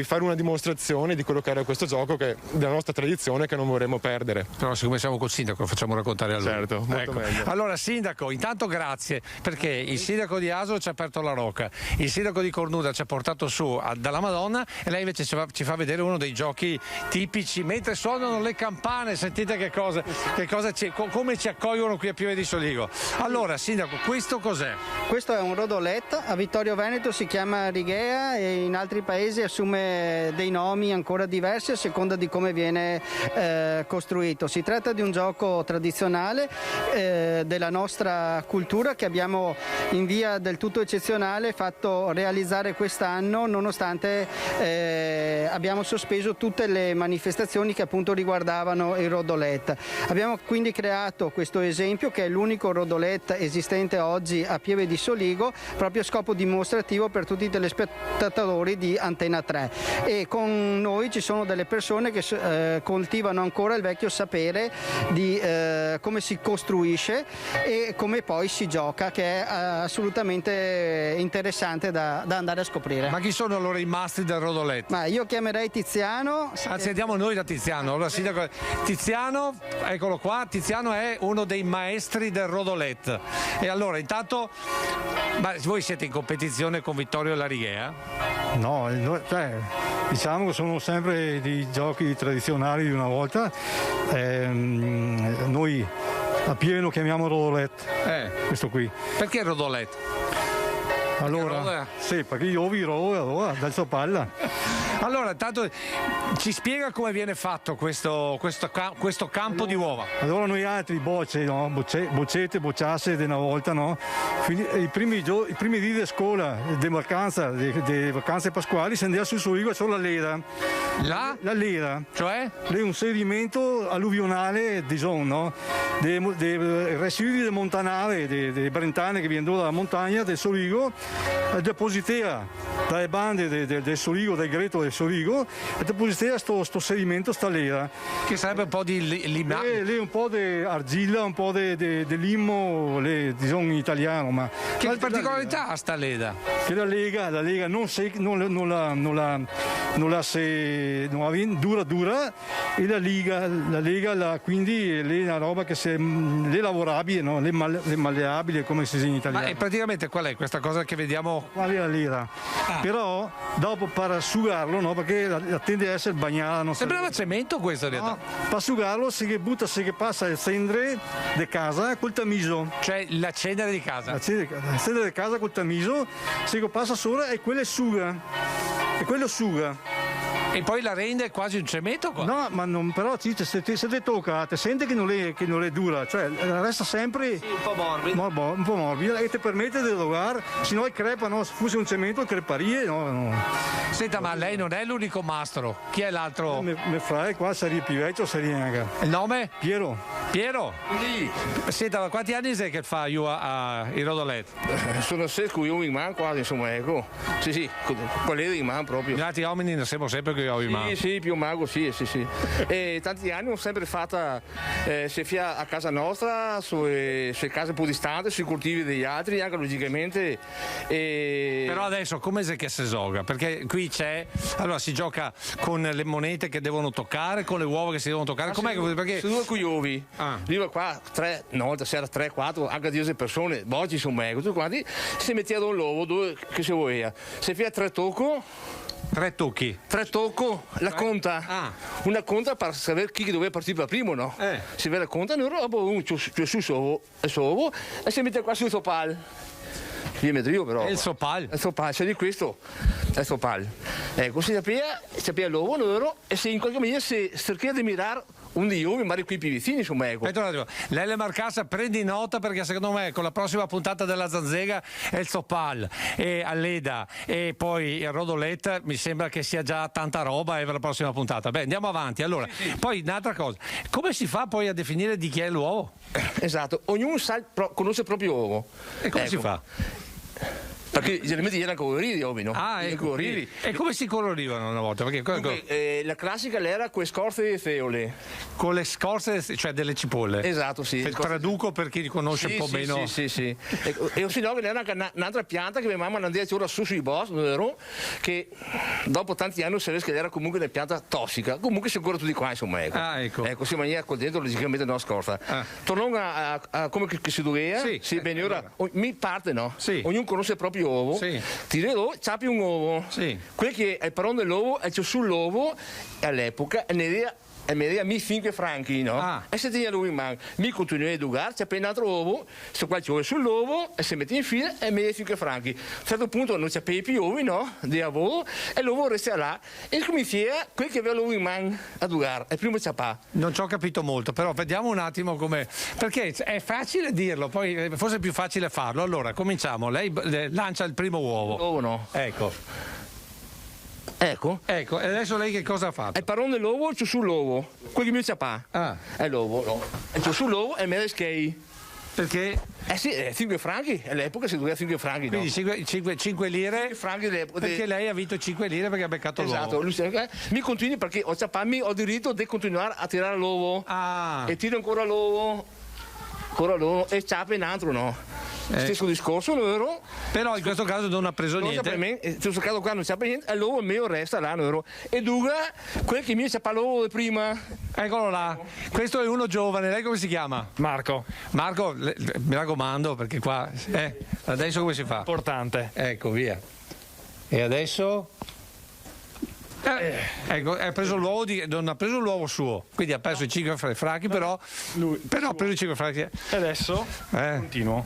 fare una dimostrazione di quello che era questo gioco, che è della nostra tradizione, che non vorremmo perdere. Però siccome siamo col sindaco lo facciamo raccontare a lui. Certo, molto meglio. Allora sindaco, intanto grazie, perché il sindaco di Asolo ci ha aperto la rocca, il sindaco di Cornuda ci ha portato su dalla Madonna, e lei invece ci fa vedere uno dei giochi tipici mentre suonano le campane. Sentite come ci accolgono qui a Pieve di Soligo. Allora sindaco, questo cos'è? Questo è un rodolette, a Vittorio Veneto si chiama Righea e in altri paesi assume dei nomi ancora diversi a seconda di come viene costruito. Si tratta di un gioco tradizionale della nostra cultura che abbiamo in via del tutto eccezionale fatto realizzare quest'anno, nonostante abbiamo sospeso tutte le manifestazioni che appunto riguardavano il rodolette. Abbiamo quindi creato questo esempio, che è l'unico rodolette esistente oggi a Pieve di Soligo, proprio a scopo dimostrativo per tutti i telespettatori di Antena 3, e con noi ci sono delle persone che coltivano ancora il vecchio sapere di come si costruisce e come poi si gioca, che è assolutamente interessante da andare a scoprire. Ma chi sono allora i mastri del rodolette? Ma io chiamerei Tiziano. Anzi, andiamo noi da Tiziano. Allora, sindaco, Tiziano, eccolo qua, Tiziano è uno dei maestri del rodolette. E allora intanto, voi siete in competizione con Vittorio Larighea? No, diciamo che sono sempre dei giochi tradizionali di una volta. Noi a Pieve lo chiamiamo rodolette, questo qui. Perché rodolette? Allora, sì, perché io vi allora dal palla. Allora, intanto ci spiega come viene fatto questo campo di uova. Allora noi altri boccette, bocciasse di una volta, no? I primi dì di scuola, di vacanze pasquali, si andava sul Surigo solo la leda. La leda. Cioè? È un sedimento alluvionale di zona, no? Dei residui di montanare, dei brentane che vengono dalla montagna del Surigo, depositava dalle bande del Surigo, del greto del Surigo, e depositava sto sedimento, sta leda. Che sarebbe un po' di lima? Lì un po' di argilla, un po' di limmo, diciamo in italiano. Ma che particolarità ha sta leda? Che la lega non dura e la lega quindi è una roba che è lavorabile, no? Le malleabili, come si dice in italiano. Ma praticamente qual è questa cosa che vediamo? Qual è la lera? Però dopo per asciugarlo, no? Perché la tende a essere bagnata. Non sembrava cemento questo in realtà. No, per asciugarlo si passa il cendre di casa col tamiso. Cioè la cenere di casa? La cenere di casa col tamiso, si passa sopra e quello asciuga. E poi la rende quasi un cemento? Qua. No, ma non, però se ti tocca, ti senti che non è dura, cioè resta sempre un po' morbida. Un po' morbida e ti permette di lavorare, se no crepa, no? Se fosse un cemento creparie, no. Senta, ma lei non è l'unico mastro, chi è l'altro? Mi fai qua, sarebbe più vecchio, sarebbe anche. Il nome? Piero. Sì. Senta, quanti anni sei che fa io a Rodolette? Sono 6 in mano quasi, insomma, ecco. Sì, quelli in mano proprio. Gli altri uomini ne siamo sempre che ho in mano. Sì, più mago, sì. E tanti anni ho sempre fatta sia a casa nostra, sulle case un po' distanti, sui coltivi degli altri, anche logicamente. Però adesso come è che si gioca? Perché qui allora si gioca con le monete che devono toccare, con le uova che si devono toccare. Com'è che perché? Su 2 coiovi. Arriva qua 3, una volta si era 3, 4, anche 10 persone, oggi insomma, tutti quanti, si metteva da un lovo, dove che si voleva. Se fia 3 tocco. 3 tocchi? 3 tocco, la conta. Una conta per sapere chi doveva partire per primo, no? Si vede la conta, noi dopo uno c'è su il suo e si mette qua sul sopal. Io metto io però. È il sopal? Il sopal, c'è di questo. È il sopal. Ecco, si sapeva l'uovo loro e se in qualche maniera si cerca di mirare un di io, magari qui più vicini, insomma, ecco. Aspetta un attimo, Lele Marcassa, prendi nota perché secondo me con la prossima puntata della Zanzega è il Sopal e Alleda e poi il Rodolette, mi sembra che sia già tanta roba per la prossima puntata. Beh, andiamo avanti. Allora, poi un'altra cosa, come si fa poi a definire di chi è l'uovo? Esatto, ognuno conosce il proprio uovo. E come si fa? Perché generalmente erano coloriti, ovvio, no? E come si colorivano una volta? Perché la classica era con le scorze di feole. Con le scorze, cioè delle cipolle? Esatto, sì. Traduco per chi conosce un po' meno. Sì. E se no, che era un'altra pianta che mia mamma andava ora su sui boschi, che dopo tanti anni si vede che era comunque una pianta tossica. Comunque si ancora tutti qua, insomma, ecco. Ecco, si maniera col dentro, logicamente non scorza. Tornando a come che si doveva, sì, bene, ora mi parte, no? Sì. Ognuno conosce il proprio uovo, tiri l'uovo, ciapi un uovo. Quel che è il parone dell'uovo è sull'uovo all'epoca e mi dia 5 franchi, no? E se tieni lui in mano, mi continui a educare, c'è appena un altro uovo, se qua c'è sull'uovo e si mette in fila e mi dia 5 franchi. A un certo punto non c'è più uovi, no? Di lavoro e l'uovo resta là e comincia quel che aveva lui in mano a educare, e prima c'è pa. Non ci ho capito molto, però vediamo un attimo come, perché è facile dirlo, poi forse è più facile farlo. Allora, cominciamo, lei lancia il primo uovo. L'uovo no. Ecco, e adesso lei che cosa ha fatto? Il parone dell'uovo c'è sull'uovo, quel che mi c'è pa. È l'uovo, no? E c'è sull'uovo e me ne schei. Perché? Sì, 5 franchi, all'epoca si doveva 5 franchi. Quindi 5 lire, 5 franchi perché lei ha vinto 5 lire perché ha beccato l'uovo. Esatto, mi continui perché ho diritto di continuare a tirare l'uovo. E tiro ancora l'uovo e ciapa in altro, no? Stesso discorso, vero? Però in questo caso non ha preso niente. In questo caso qua non c'è niente, e l'uovo mio resta là, vero? E dunque, quel che mi c'è l'uovo di prima. Eccolo là. Questo è uno giovane, lei come si chiama? Marco, mi raccomando, perché qua adesso come si fa? Importante. Ecco, via. E adesso? Ecco, non ha preso l'uovo suo, quindi ha perso i 5 franchi, però ha preso i 5 franchi. E adesso continuo.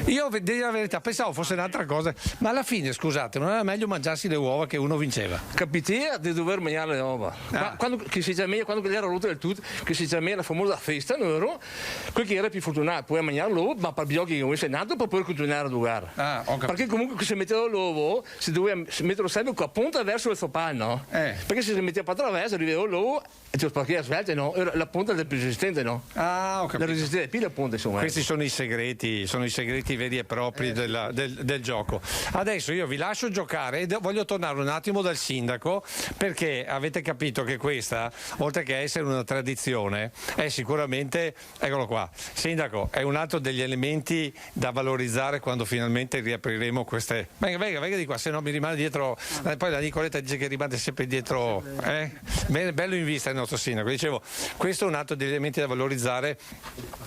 Io, devo la verità, pensavo fosse un'altra cosa, ma alla fine, scusate, non era meglio mangiarsi le uova che uno vinceva? Capita di dover mangiare le uova. Quando era rotto del tutto, che si chiama la famosa festa, quel che era più fortunato, puoi mangiare l'uovo, ma per gli occhi che sei nato per poi continuare a giocare. Perché comunque se metteva l'uovo, si doveva metterlo sempre con la punta verso il sopra, no? Perché se si metteva per attraverso, arrivava l'uovo e ti lo spacchia svelte, no? Era la punta del più resistente, no? Ho capito. La resistente più la punta, insomma. Questi sono i segreti veri e propri del gioco. Adesso io vi lascio giocare e voglio tornare un attimo dal sindaco, perché avete capito che questa, oltre che essere una tradizione, è sicuramente, eccolo qua, sindaco, è un altro degli elementi da valorizzare quando finalmente riapriremo queste. Venga di qua, se no mi rimane dietro. Poi la Nicoletta dice che rimane sempre dietro. Bello in vista il nostro sindaco. Dicevo, questo è un altro degli elementi da valorizzare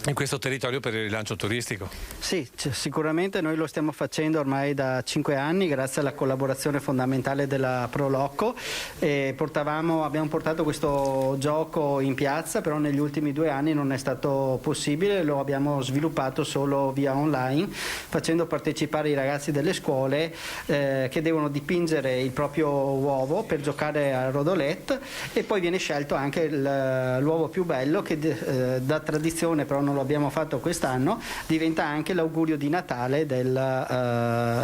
in questo territorio per il rilancio turistico. Sì, sicuramente noi lo stiamo facendo ormai da 5 anni grazie alla collaborazione fondamentale della Proloco. Abbiamo portato questo gioco in piazza, però negli ultimi 2 anni non è stato possibile, lo abbiamo sviluppato solo via online, facendo partecipare i ragazzi delle scuole che devono dipingere il proprio uovo per giocare a rodolette, e poi viene scelto anche l'uovo più bello che da tradizione, però non lo abbiamo fatto quest'anno, diventa anche l'augurio di Natale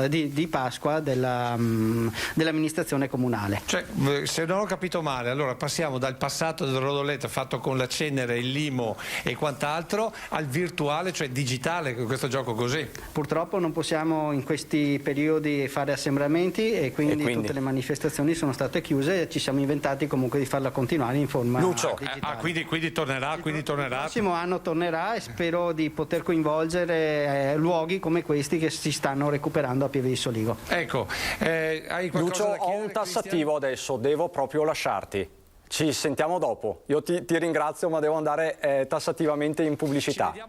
di Pasqua dell'amministrazione comunale. Cioè, se non ho capito male, allora passiamo dal passato del rodolette fatto con la cenere, il limo e quant'altro al virtuale, cioè digitale, con questo gioco così. Purtroppo non possiamo in questi periodi fare assembramenti e quindi tutte le manifestazioni sono state chiuse, e ci siamo inventati comunque di farla continuare in forma digitale. Quindi tornerà. Il prossimo anno tornerà, e spero di poter coinvolgere luoghi come questi che si stanno recuperando a Pieve di Soligo. Ecco, hai qualcosa Lucio, da chiedere, ho un tassativo adesso, devo proprio lasciarti. Ci sentiamo dopo. Io ti ringrazio, ma devo andare tassativamente in pubblicità. Ci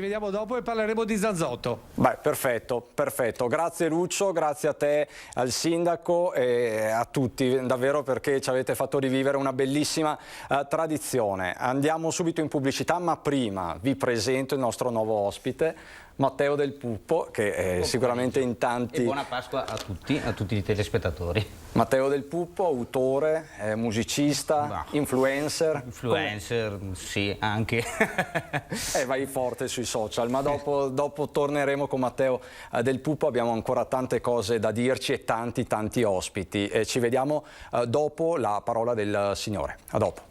vediamo dopo e parleremo di Zanzotto. Beh, perfetto. Grazie Lucio, grazie a te, al sindaco e a tutti, davvero, perché ci avete fatto rivivere una bellissima tradizione. Andiamo subito in pubblicità, ma prima vi presento il nostro nuovo ospite, Matteo Del Puppo, che sicuramente in tanti... E buona Pasqua a tutti i telespettatori. Matteo Del Puppo, autore, musicista, influencer. Sì, anche. Vai forte sui social, ma dopo torneremo con Matteo Del Puppo, abbiamo ancora tante cose da dirci e tanti ospiti. Ci vediamo dopo la parola del Signore. A dopo.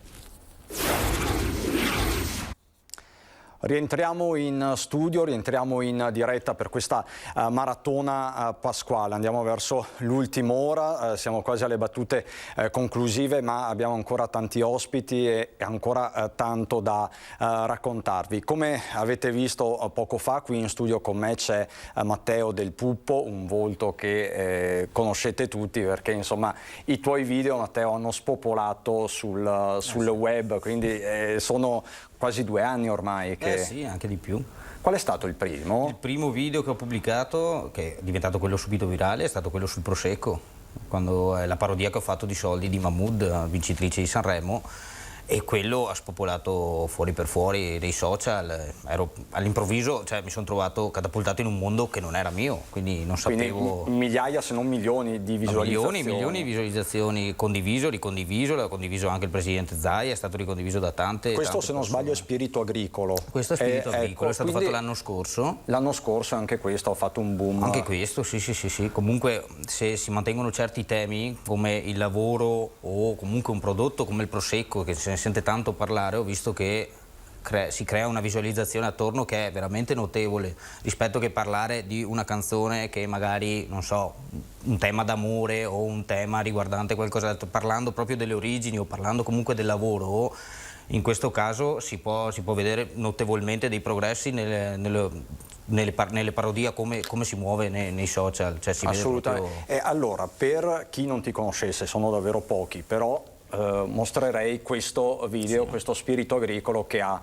Rientriamo in studio, rientriamo in diretta per questa maratona pasquale. Andiamo verso l'ultima ora, siamo quasi alle battute conclusive, ma abbiamo ancora tanti ospiti e ancora tanto da raccontarvi. Come avete visto poco fa, qui in studio con me c'è Matteo Del Puppo, un volto che conoscete tutti, perché insomma i tuoi video, Matteo, hanno spopolato sul web, quindi sono quasi 2 anni ormai che... Sì, anche di più. Qual è stato il primo? Il primo video che ho pubblicato, che è diventato quello subito virale, è stato quello sul Prosecco, quando è la parodia che ho fatto di Soldi di Mahmood, vincitrice di Sanremo, e quello ha spopolato fuori per fuori dei social. Ero all'improvviso, cioè mi sono trovato catapultato in un mondo che non era mio, quindi non sapevo. Quindi migliaia se non milioni di visualizzazioni. Milioni di visualizzazioni, ricondiviso, l'ha condiviso anche il presidente Zaia, è stato ricondiviso da tante se non sbaglio è Spirito Agricolo. Questo è Spirito Agricolo, è stato fatto l'anno scorso. L'anno scorso anche questo ha fatto un boom. Anche questo, sì. Comunque se si mantengono certi temi come il lavoro o comunque un prodotto come il Prosecco, che se ne sente tanto parlare, ho visto che si crea una visualizzazione attorno che è veramente notevole, rispetto che parlare di una canzone che magari, non so, un tema d'amore o un tema riguardante qualcos'altro, parlando proprio delle origini o parlando comunque del lavoro. In questo caso si può vedere notevolmente dei progressi nelle parodie, come si muove nei social. Cioè, assolutamente. Proprio... allora, per chi non ti conoscesse, sono davvero pochi, però mostrerei questo video, questo Spirito Agricolo che ha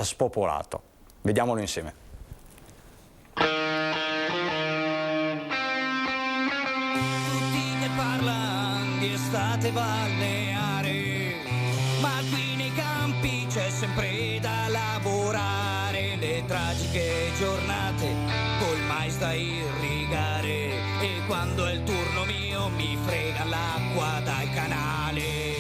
spopolato. Vediamolo insieme. giornate balneare, ma qui nei campi c'è sempre da lavorare, le tragiche giornate col mais da irrigare, e quando è il turno mio mi frega l'acqua dal canale.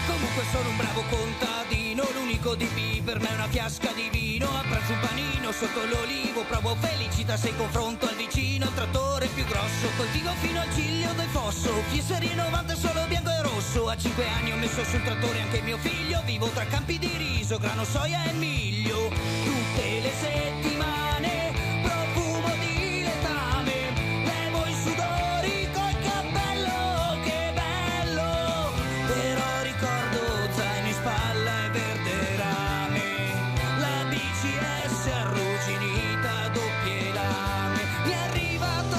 Comunque sono un bravo contadino, l'unico di B per me è una fiasca di vino, a pranzo un panino sotto l'olivo, provo felicità se confronto al vicino, il trattore più grosso, coltivo fino al ciglio del fosso, Fiesserie 90 solo bianco e rosso, a 5 anni ho messo sul trattore anche mio figlio, vivo tra campi di riso, grano, soia e miglio, tutte le settimane profumo di letame, levo i sudori col cappello, che bello, però ricordo zaino in spalla e verde rame, la BCS arrugginita, doppie lame, mi è arrivato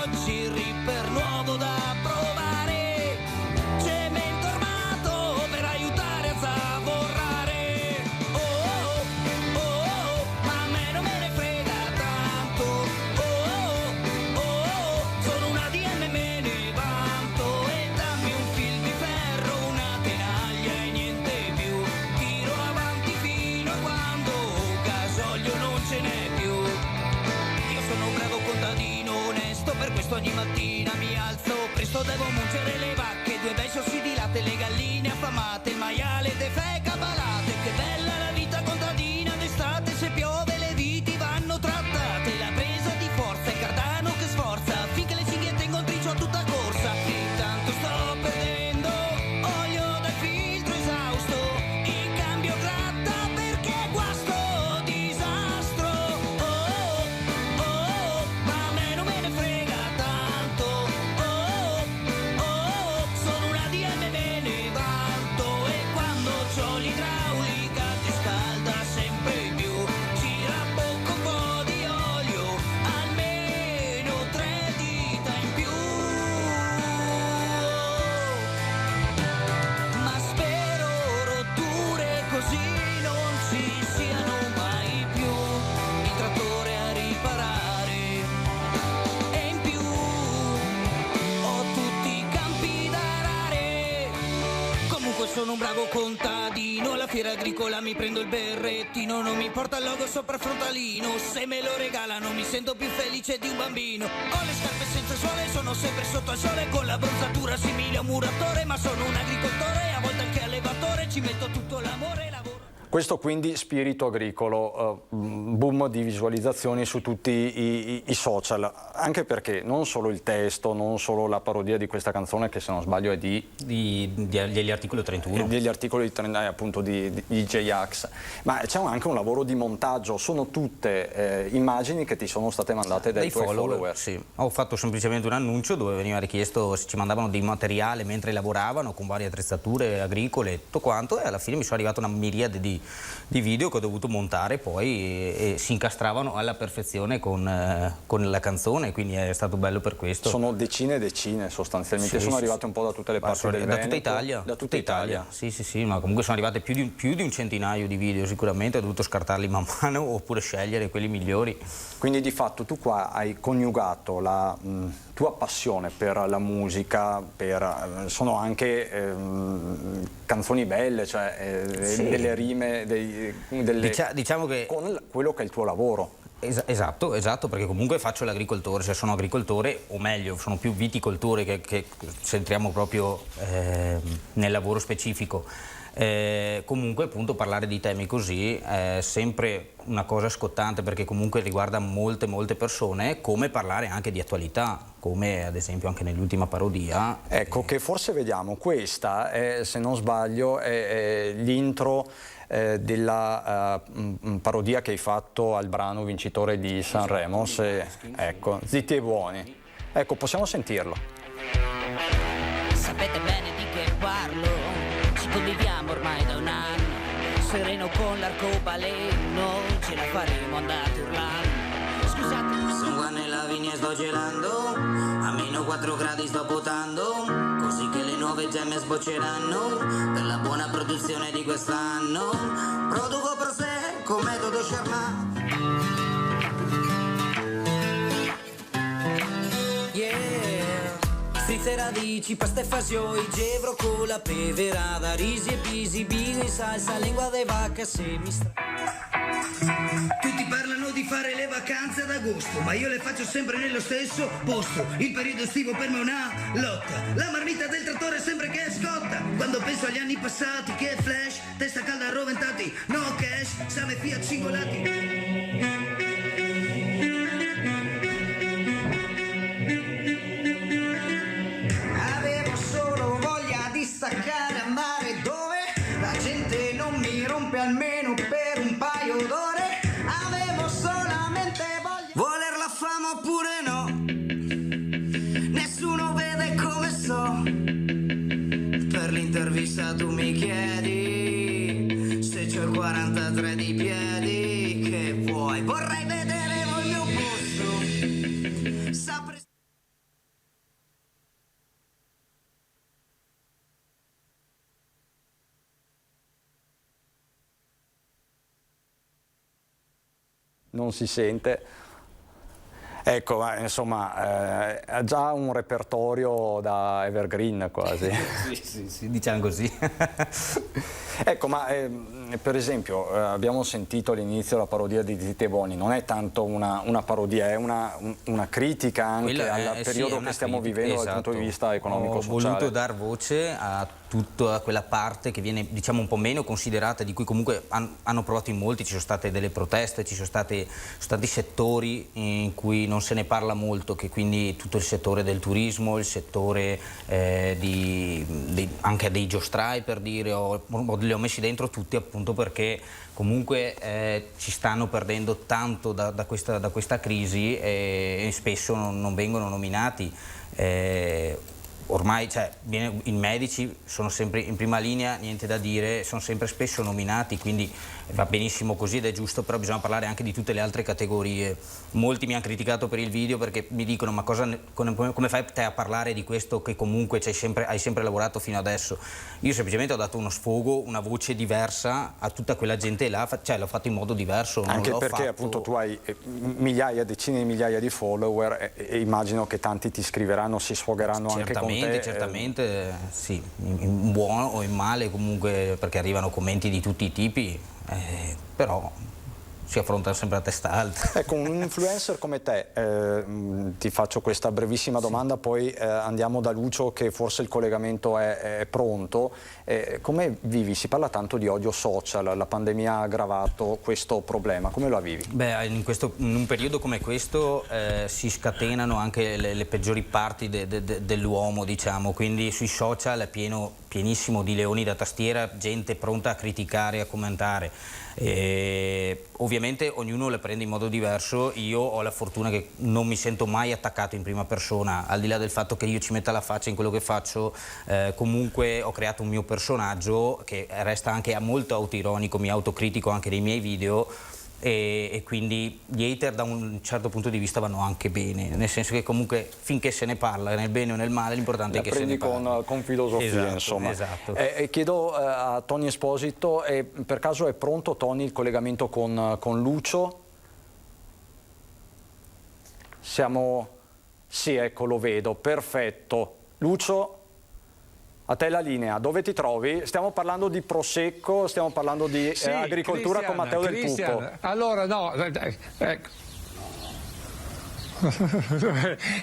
oggi il Ripper nuovo da provare, cemento armato per aiutare a zavorrare, oh, oh, oh, ma a me non me ne frega tanto, oh, oh, oh, sono una DM me ne vanto, e dammi un fil di ferro, una tenaglia e niente più, tiro avanti fino a quando gasolio non ce n'è più. Io sono un bravo contadino onesto, per questo ogni mattina mi alzo presto, devo mungere le vacche, 2 bei sorsi di latte, le galline affamate, il maiale de feca balate, che bella la vita contadina d'estate, se piove le viti vanno trattate, la presa di forza è Cardano che sforza, finché le cinghiette incontriccio a tutta corsa, intanto sto perdendo olio dal filtro esausto, in cambio gratta perché guasto disastro, oh, oh, oh, ma a me non me ne frega tanto, oh, oh, sono una DM me ne vanto, e quando c'ho l'idraulica ti scalda sempre più, ci rabbocco un po' di olio, almeno 3 dita in più, ma spero rotture così non ci siano mai più, il trattore a riparare, e in più ho tutti i campi da arare. Comunque sono un bravo contadino, alla fiera agricola mi prendo il berrettino, non mi importa il logo sopra il frontalino, se me lo regalano mi sento più felice di un bambino, ho le scarpe senza suole, sono sempre sotto al sole, con la bronzatura simile a un muratore, ma sono un agricoltore, a volte anche allevatore, ci metto tutto l'amore, lavoro. Questo quindi spirito agricolo, boom di visualizzazioni su tutti i social, anche perché non solo il testo, non solo la parodia di questa canzone, che se non sbaglio è degli articoli 31. Degli articoli 31 appunto di J-Ax, ma c'è anche un lavoro di montaggio, sono tutte immagini che ti sono state mandate dai tuoi follower. Sì. Ho fatto semplicemente un annuncio dove veniva richiesto se ci mandavano dei materiale mentre lavoravano con varie attrezzature agricole e tutto quanto, e alla fine mi sono arrivata una miriade di video che ho dovuto montare poi e si incastravano alla perfezione con la canzone, quindi è stato bello per questo. Sono decine e decine sostanzialmente, sono arrivate un po' da tutte le parti del Veneto. Da tutta Italia. Da tutta Italia. Sì, ma comunque sono arrivate più di un centinaio di video sicuramente, ho dovuto scartarli man mano oppure scegliere quelli migliori. Quindi di fatto tu qua hai coniugato la tua passione per la musica, sono anche canzoni belle, cioè delle rime, diciamo che con quello che è il tuo lavoro. Esatto, perché comunque faccio l'agricoltore, cioè sono agricoltore, o meglio, sono più viticoltore che centriamo proprio nel lavoro specifico. Comunque appunto parlare di temi così è sempre una cosa scottante, perché comunque riguarda molte persone, come parlare anche di attualità, come ad esempio anche nell'ultima parodia. Ecco, che forse vediamo, questa è, se non sbaglio, è l'intro della parodia che hai fatto al brano vincitore di Sanremo, ecco, Zitti e Buoni. Ecco, possiamo sentirlo. Sapete bene di che parlo, ci conviviamo ormai da un anno, sereno con l'arcobaleno, ce la faremo andate urlando. Scusate, sono qua nella vigna e sto gelando, a meno 4 gradi sto potando, così che le nuove gemme sbocceranno, per la buona produzione di quest'anno. Produco prosecco, metodo Charmat. yeah, queste radici, pasta e fasioi, gevro con la peverada, risi e bisi, bini in salsa, lingua de vacca, semistra. Tutti parlano di fare le vacanze ad agosto, ma io le faccio sempre nello stesso posto. Il periodo estivo per me è una lotta. La marmita del trattore sempre che scotta. Quando penso agli anni passati, che flash, testa calda arroventati, no cash, same Fiat cingolati. Staccare, andare dove la gente non mi rompe almeno per un paio d'ore. Avevo solamente voglia voler la fama oppure no. Nessuno vede come so. Per l'intervista tu mi chiedi se c'ho il 43 di piedi. Che vuoi? Vorrei vedere il mio posto. Sapre. Non si sente. Ecco, ma insomma, ha già un repertorio da evergreen quasi. sì, diciamo così. Ecco, ma per esempio abbiamo sentito all'inizio la parodia di Tite Boni, non è tanto una parodia, è una critica anche al periodo che stiamo vivendo, esatto, dal punto di vista economico-sociale. Ho voluto dar voce a tutta quella parte che viene, diciamo, un po' meno considerata, di cui comunque hanno provato in molti. Ci sono state delle proteste, ci sono stati settori in cui non se ne parla molto, che quindi tutto il settore del turismo, il settore anche dei giostrai, per dire, li ho messi dentro tutti appunto perché comunque ci stanno perdendo tanto da questa crisi e spesso non vengono nominati. Ormai i medici sono sempre in prima linea, niente da dire, sono sempre spesso nominati, quindi va benissimo così ed è giusto, però bisogna parlare anche di tutte le altre categorie. Molti mi hanno criticato per il video perché mi dicono: ma come fai te a parlare di questo che comunque hai sempre lavorato fino adesso? Io semplicemente ho dato uno sfogo, una voce diversa a tutta quella gente là, l'ho fatto in modo diverso. Anche perché appunto tu hai decine di migliaia di follower e immagino che tanti ti scriveranno, si sfogheranno anche con te. Certamente, sì, in buono o in male comunque, perché arrivano commenti di tutti i tipi, però si affronta sempre a testa alta. Ecco, un influencer come te, ti faccio questa brevissima domanda, poi andiamo da Lucio che forse il collegamento è pronto. Come vivi? Si parla tanto di odio social, la pandemia ha aggravato questo problema, come lo vivi? Beh, in un periodo come questo si scatenano anche le peggiori parti dell'uomo, diciamo, quindi sui social è pienissimo di leoni da tastiera, gente pronta a criticare, a commentare. Ovviamente ognuno le prende in modo diverso. Io ho la fortuna che non mi sento mai attaccato in prima persona, al di là del fatto che io ci metta la faccia in quello che faccio. Comunque ho creato un mio personaggio che resta anche molto autoironico, mi autocritico anche nei miei video. E quindi gli hater da un certo punto di vista vanno anche bene, nel senso che comunque finché se ne parla, nel bene o nel male, l'importante è che se ne parli. Con filosofia, esatto, insomma. Esatto. Chiedo a Tony Esposito, per caso è pronto Tony il collegamento con Lucio? Sì, ecco, lo vedo, perfetto. Lucio? A te la linea, dove ti trovi? Stiamo parlando di Prosecco, stiamo parlando di agricoltura con Matteo Del Pupo. Allora, no, ecco.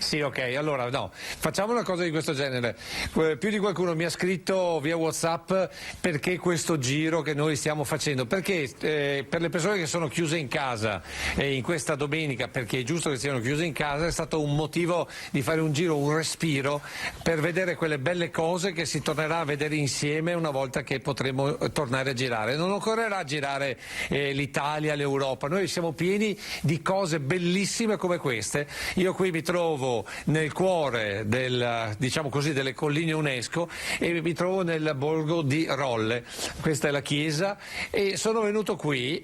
Sì, ok, allora no, facciamo una cosa di questo genere. Più di qualcuno mi ha scritto via WhatsApp perché questo giro che noi stiamo facendo, perché per le persone che sono chiuse in casa in questa domenica, perché è giusto che siano chiuse in casa, è stato un motivo di fare un giro, un respiro per vedere quelle belle cose che si tornerà a vedere insieme una volta che potremo tornare a girare. Non occorrerà girare l'Italia, l'Europa, noi siamo pieni di cose bellissime come queste. Io qui mi trovo nel cuore diciamo così, delle colline UNESCO e mi trovo nel borgo di Rolle. Questa è la chiesa e sono venuto qui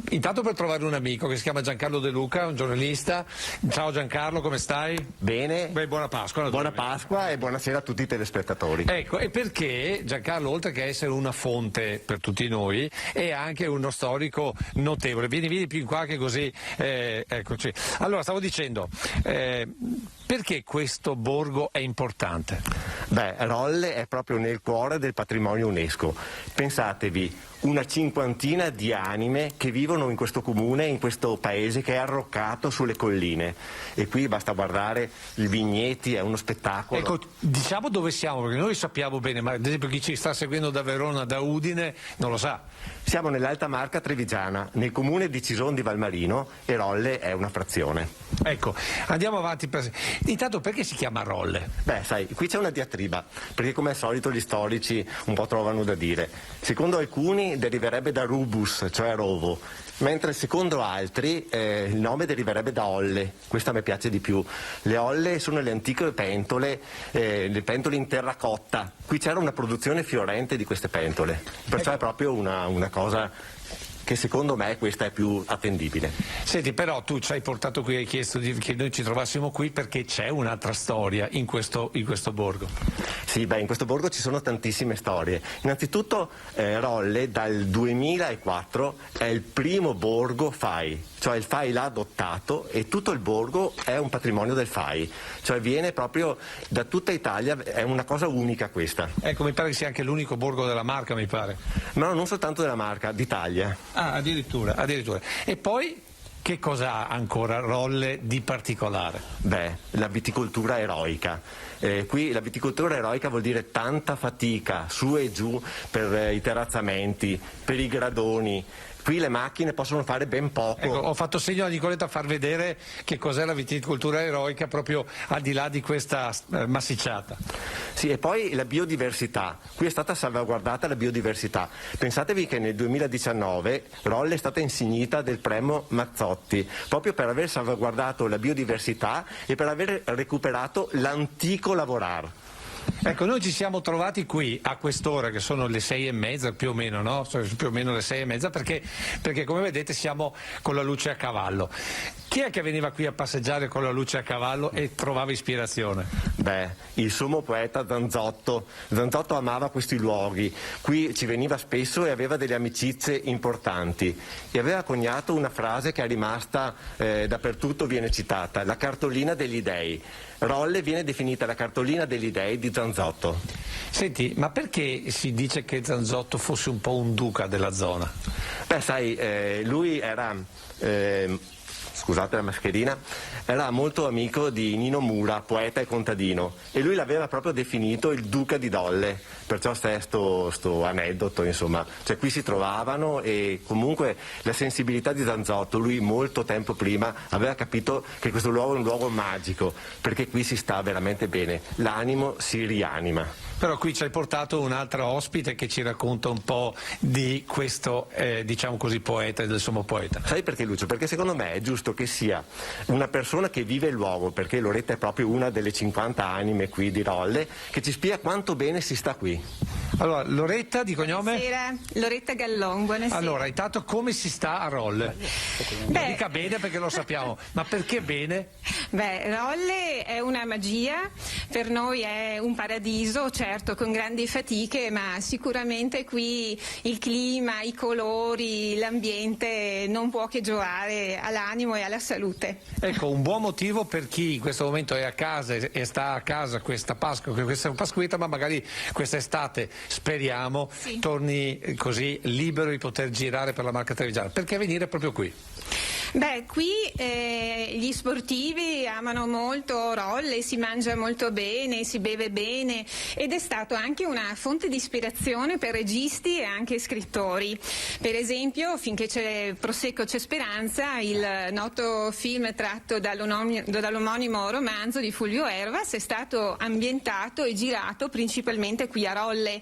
intanto per trovare un amico che si chiama Giancarlo De Luca, un giornalista. Ciao Giancarlo, come stai? Bene. Beh, buona Pasqua. Buona Pasqua e buonasera a tutti i telespettatori. Ecco, e perché Giancarlo, oltre che essere una fonte per tutti noi, è anche uno storico notevole. Vieni più in qua che così eccoci. Allora, stavo dicendo, dicendo, perché questo borgo è importante? Beh, Rolle è proprio nel cuore del patrimonio UNESCO. Pensatevi, una cinquantina di anime che vivono in questo comune, in questo paese che è arroccato sulle colline, e qui basta guardare i vigneti, è uno spettacolo. Ecco, diciamo dove siamo, perché noi sappiamo bene, ma ad esempio chi ci sta seguendo da Verona, da Udine, non lo sa. Siamo nell'Alta Marca trevigiana, nel comune di Cison di Valmarino, e Rolle è una frazione. Ecco, andiamo avanti. Intanto, perché si chiama Rolle? Beh, sai, qui c'è una diatriba, perché come al solito gli storici un po' trovano da dire. Secondo alcuni deriverebbe da rubus, cioè rovo, mentre secondo altri il nome deriverebbe da olle. Questa mi piace di più. Le olle sono le antiche pentole, le pentole in terracotta. Qui c'era una produzione fiorente di queste pentole, perciò è proprio una cosa che secondo me questa è più attendibile. Senti, però tu ci hai portato qui, hai chiesto che noi ci trovassimo qui perché c'è un'altra storia in questo borgo. Sì, beh, in questo borgo ci sono tantissime storie. Innanzitutto Rolle dal 2004 è il primo borgo FAI, cioè il FAI l'ha adottato e tutto il borgo è un patrimonio del FAI, cioè viene proprio da tutta Italia, è una cosa unica questa. Ecco, mi pare che sia anche l'unico borgo della Marca, mi pare. No, non soltanto della Marca, d'Italia. Ah, addirittura. E poi che cosa ha ancora Rolle di particolare? Beh, la viticoltura eroica. Qui la viticoltura eroica vuol dire tanta fatica, su e giù per i terrazzamenti, per i gradoni. Qui le macchine possono fare ben poco. Ecco, ho fatto segno a Nicoletta a far vedere che cos'è la viticoltura eroica proprio al di là di questa massicciata. Sì, e poi la biodiversità. Qui è stata salvaguardata la biodiversità. Pensatevi che nel 2019 Rolle è stata insignita del premio Mazzotti, proprio per aver salvaguardato la biodiversità e per aver recuperato l'antico lavorar. Ecco, noi ci siamo trovati qui a quest'ora, che sono le 6:30 più o meno, no? Più o meno le 6:30, perché come vedete siamo con la luce a cavallo. Chi è che veniva qui a passeggiare con la luce a cavallo e trovava ispirazione? Beh, il sommo poeta Zanzotto. Zanzotto amava questi luoghi, qui ci veniva spesso e aveva delle amicizie importanti e aveva coniato una frase che è rimasta dappertutto, viene citata, la cartolina degli dei. Rolle viene definita la cartolina degli dei di Zanzotto. Senti, ma perché si dice che Zanzotto fosse un po' un duca della zona? Beh, sai, lui era... scusate la mascherina, era molto amico di Nino Mura, poeta e contadino, e lui l'aveva proprio definito il duca di Dolle, perciò c'è sto aneddoto, insomma, cioè qui si trovavano e comunque la sensibilità di Zanzotto, lui molto tempo prima aveva capito che questo luogo è un luogo magico, perché qui si sta veramente bene, l'animo si rianima. Però qui ci hai portato un'altra ospite che ci racconta un po' di questo, diciamo così, poeta e del sommo poeta. Sai perché, Lucio? Perché secondo me è giusto che sia una persona che vive il luogo, perché Loretta è proprio una delle 50 anime qui di Rolle, che ci spiega quanto bene si sta qui. Allora, Loretta di cognome? Buonasera, Loretta Gallon, buonasera. Allora, intanto come si sta a Rolle? Non dica bene perché lo sappiamo, ma perché bene? Beh, Rolle è una magia, per noi è un paradiso, certo con grandi fatiche, ma sicuramente qui il clima, i colori, l'ambiente non può che giovare all'animo e alla salute. Ecco, un buon motivo per chi in questo momento è a casa e sta a casa questa Pasqua, questa Pasquetta, ma magari quest'estate speriamo torni così libero di poter girare per la Marca trevigiana. Perché venire proprio qui? Beh, qui gli sportivi amano molto Rolle, si mangia molto bene, si beve bene ed è stato anche una fonte di ispirazione per registi e anche scrittori. Per esempio, Finché c'è Prosecco c'è speranza, il noto film tratto dall'omonimo romanzo di Fulvio Ervas è stato ambientato e girato principalmente qui a Rolle.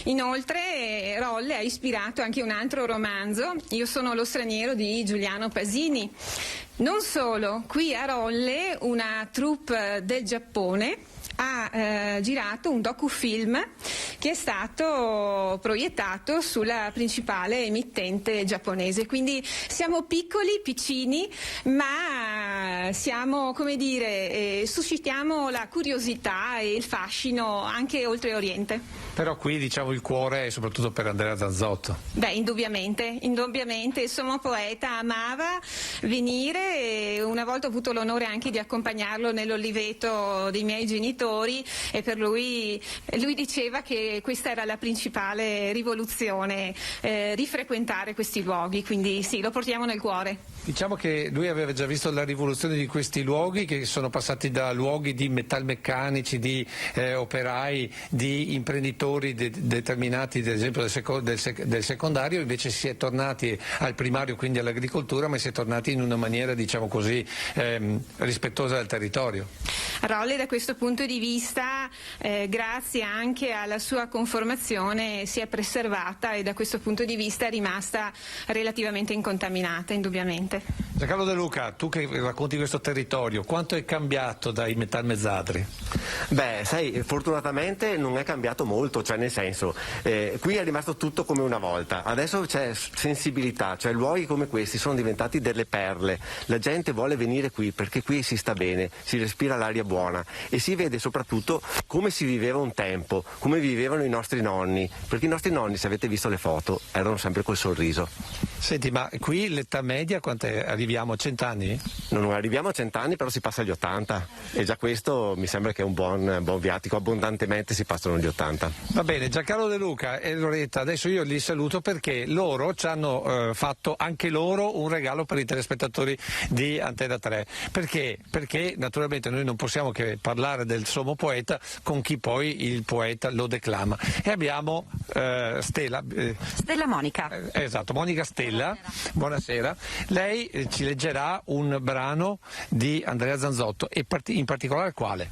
Inoltre Rolle ha ispirato anche un altro romanzo, Io sono lo straniero di Giuliano Pasini. Non solo, qui a Rolle una troupe del Giappone ha girato un docufilm che è stato proiettato sulla principale emittente giapponese, quindi siamo piccoli, piccini, ma siamo, come dire, suscitiamo la curiosità e il fascino anche oltre Oriente. Però qui diciamo il cuore è soprattutto per Andrea Zanzotto. Beh, indubbiamente, il sommo poeta amava venire e una volta ho avuto l'onore anche di accompagnarlo nell'oliveto dei miei genitori e per lui diceva che questa era la principale rivoluzione, rifrequentare questi luoghi, quindi sì, lo portiamo nel cuore. Diciamo che lui aveva già visto la rivoluzione di questi luoghi che sono passati da luoghi di metalmeccanici, di operai, di imprenditori determinati, ad esempio del secondario, invece si è tornati al primario, quindi all'agricoltura, ma si è tornati in una maniera, diciamo così, rispettosa del territorio. Rolle da questo punto di vista, grazie anche alla sua conformazione, si è preservata e da questo punto di vista è rimasta relativamente incontaminata, indubbiamente. Giancarlo De Luca, tu che racconti questo territorio, quanto è cambiato dai metalmezzadri? Beh, sai, fortunatamente non è cambiato molto, cioè nel senso, qui è rimasto tutto come una volta, adesso c'è sensibilità, cioè luoghi come questi sono diventati delle perle, la gente vuole venire qui perché qui si sta bene, si respira l'aria buona e si vede soprattutto come si viveva un tempo, come vivevano i nostri nonni, perché i nostri nonni, se avete visto le foto, erano sempre col sorriso. Senti, ma qui l'età media arriviamo a 100 anni? Non arriviamo a 100 anni, però si passa agli 80 e già questo mi sembra che è un buon viatico, abbondantemente si passano gli 80. Va bene, Giancarlo De Luca e Loretta, adesso io li saluto perché loro ci hanno fatto anche loro un regalo per i telespettatori di Antena 3. Perché? Perché naturalmente noi non possiamo che parlare del sommo poeta con chi poi il poeta lo declama. E abbiamo Stella Monica. Esatto, Monica Stella, buonasera. Lei ci leggerà un brano di Andrea Zanzotto e in particolare quale?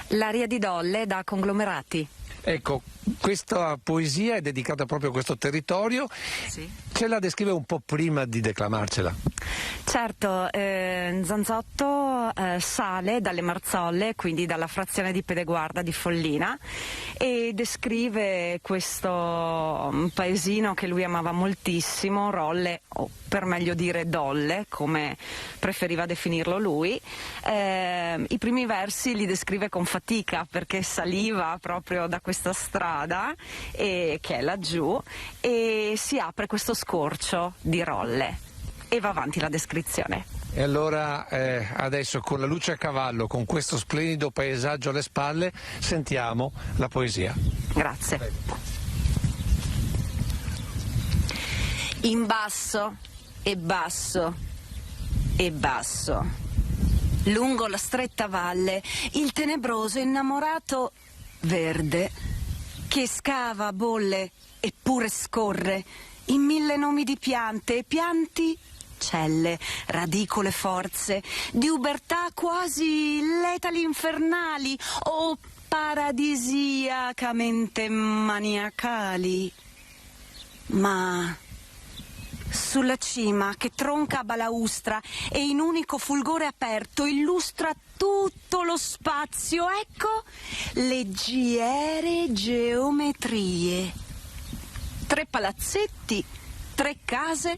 L'aria di Dolle da Conglomerati. Ecco, questa poesia è dedicata proprio a questo territorio. Sì. Ce la descrive un po' prima di declamarcela. Certo, Zanzotto sale dalle Marzolle, quindi dalla frazione di Pedeguarda di Follina, e descrive questo paesino che lui amava moltissimo, Rolle, o per meglio dire Dolle, come preferiva definirlo lui. I primi versi li descrive con fatica perché saliva proprio da questa strada che è laggiù e si apre questo scorcio di Rolle. E va avanti la descrizione. E allora adesso con la luce a cavallo, con questo splendido paesaggio alle spalle, sentiamo la poesia. Grazie. In basso e basso e basso, lungo la stretta valle, il tenebroso innamorato verde che scava, bolle eppure scorre in mille nomi di piante e pianti celle, radicole forze, di ubertà quasi letali infernali o paradisiacamente maniacali. Ma sulla cima che tronca a balaustra e in unico fulgore aperto illustra tutto lo spazio, ecco leggiere geometrie. 3 palazzetti, 3 case,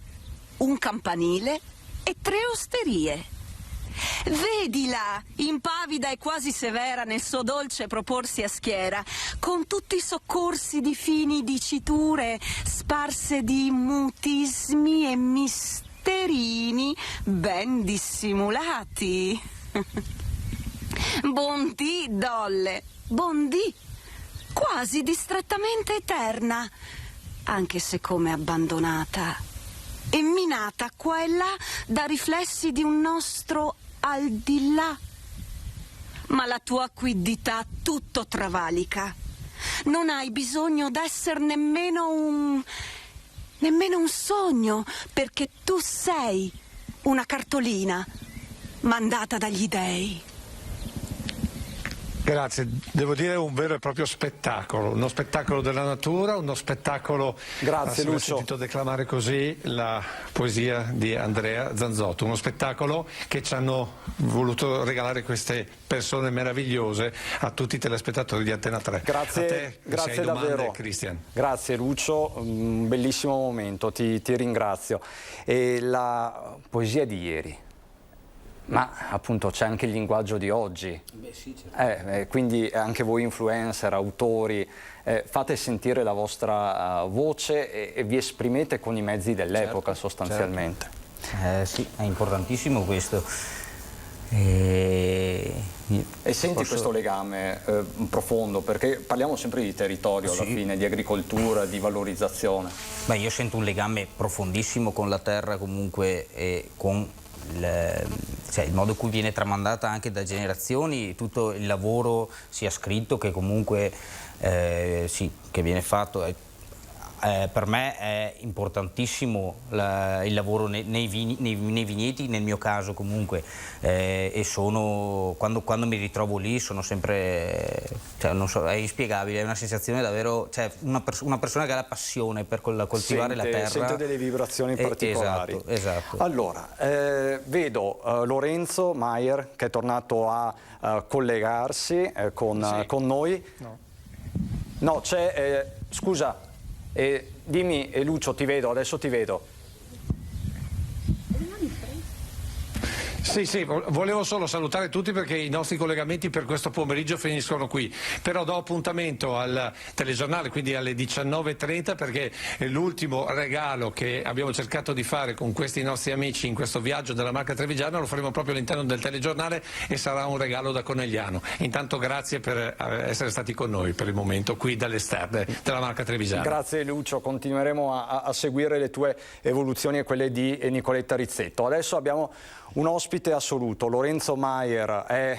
un campanile e 3 osterie. Vedila, impavida e quasi severa nel suo dolce proporsi a schiera, con tutti i soccorsi di fini diciture, sparse di mutismi e misterini ben dissimulati. Bondì, Dolle, bondì, quasi distrattamente eterna, anche se come abbandonata e minata qua e là da riflessi di un nostro al di là. Ma la tua quiddità tutto travalica. Non hai bisogno d'esser nemmeno un sogno, perché tu sei una cartolina mandata dagli dèi. Grazie, devo dire un vero e proprio spettacolo, uno spettacolo della natura, uno spettacolo. Grazie Lucio. Ho sentito declamare così la poesia di Andrea Zanzotto, uno spettacolo che ci hanno voluto regalare queste persone meravigliose a tutti i telespettatori di Antena 3. Grazie, a te, grazie davvero. Cristian. Grazie Lucio, un bellissimo momento, ti ringrazio. E la poesia di ieri, Ma appunto c'è anche il linguaggio di oggi. Beh, sì, certo. Quindi anche voi influencer, autori, fate sentire la vostra voce e vi esprimete con i mezzi dell'epoca, certo, sostanzialmente. Certo. Sì, è importantissimo questo. E senti questo legame profondo, perché parliamo sempre di territorio alla fine, di agricoltura, di valorizzazione. Beh, io sento un legame profondissimo con la terra comunque e con il modo in cui viene tramandata anche da generazioni, tutto il lavoro sia scritto che comunque che viene fatto. Per me è importantissimo il lavoro nei vigneti, nel mio caso comunque, e quando mi ritrovo lì sono sempre, non so, è inspiegabile, è una sensazione davvero, una persona che ha la passione per coltivare la terra. Sente delle vibrazioni particolari. Esatto. Allora, vedo Lorenzo Maier che è tornato a collegarsi con noi. No, c'è, scusa. Dimmi, Lucio, adesso ti vedo. Sì, volevo solo salutare tutti perché i nostri collegamenti per questo pomeriggio finiscono qui, però do appuntamento al telegiornale, quindi alle 19:30, perché è l'ultimo regalo che abbiamo cercato di fare con questi nostri amici in questo viaggio della Marca Trevigiana, lo faremo proprio all'interno del telegiornale e sarà un regalo da Conegliano. Intanto grazie per essere stati con noi per il momento qui dalle esterne della Marca Trevigiana. Grazie Lucio, continueremo a seguire le tue evoluzioni e quelle di Nicoletta Rizzetto. Adesso abbiamo un ospite assoluto, Lorenzo Maier è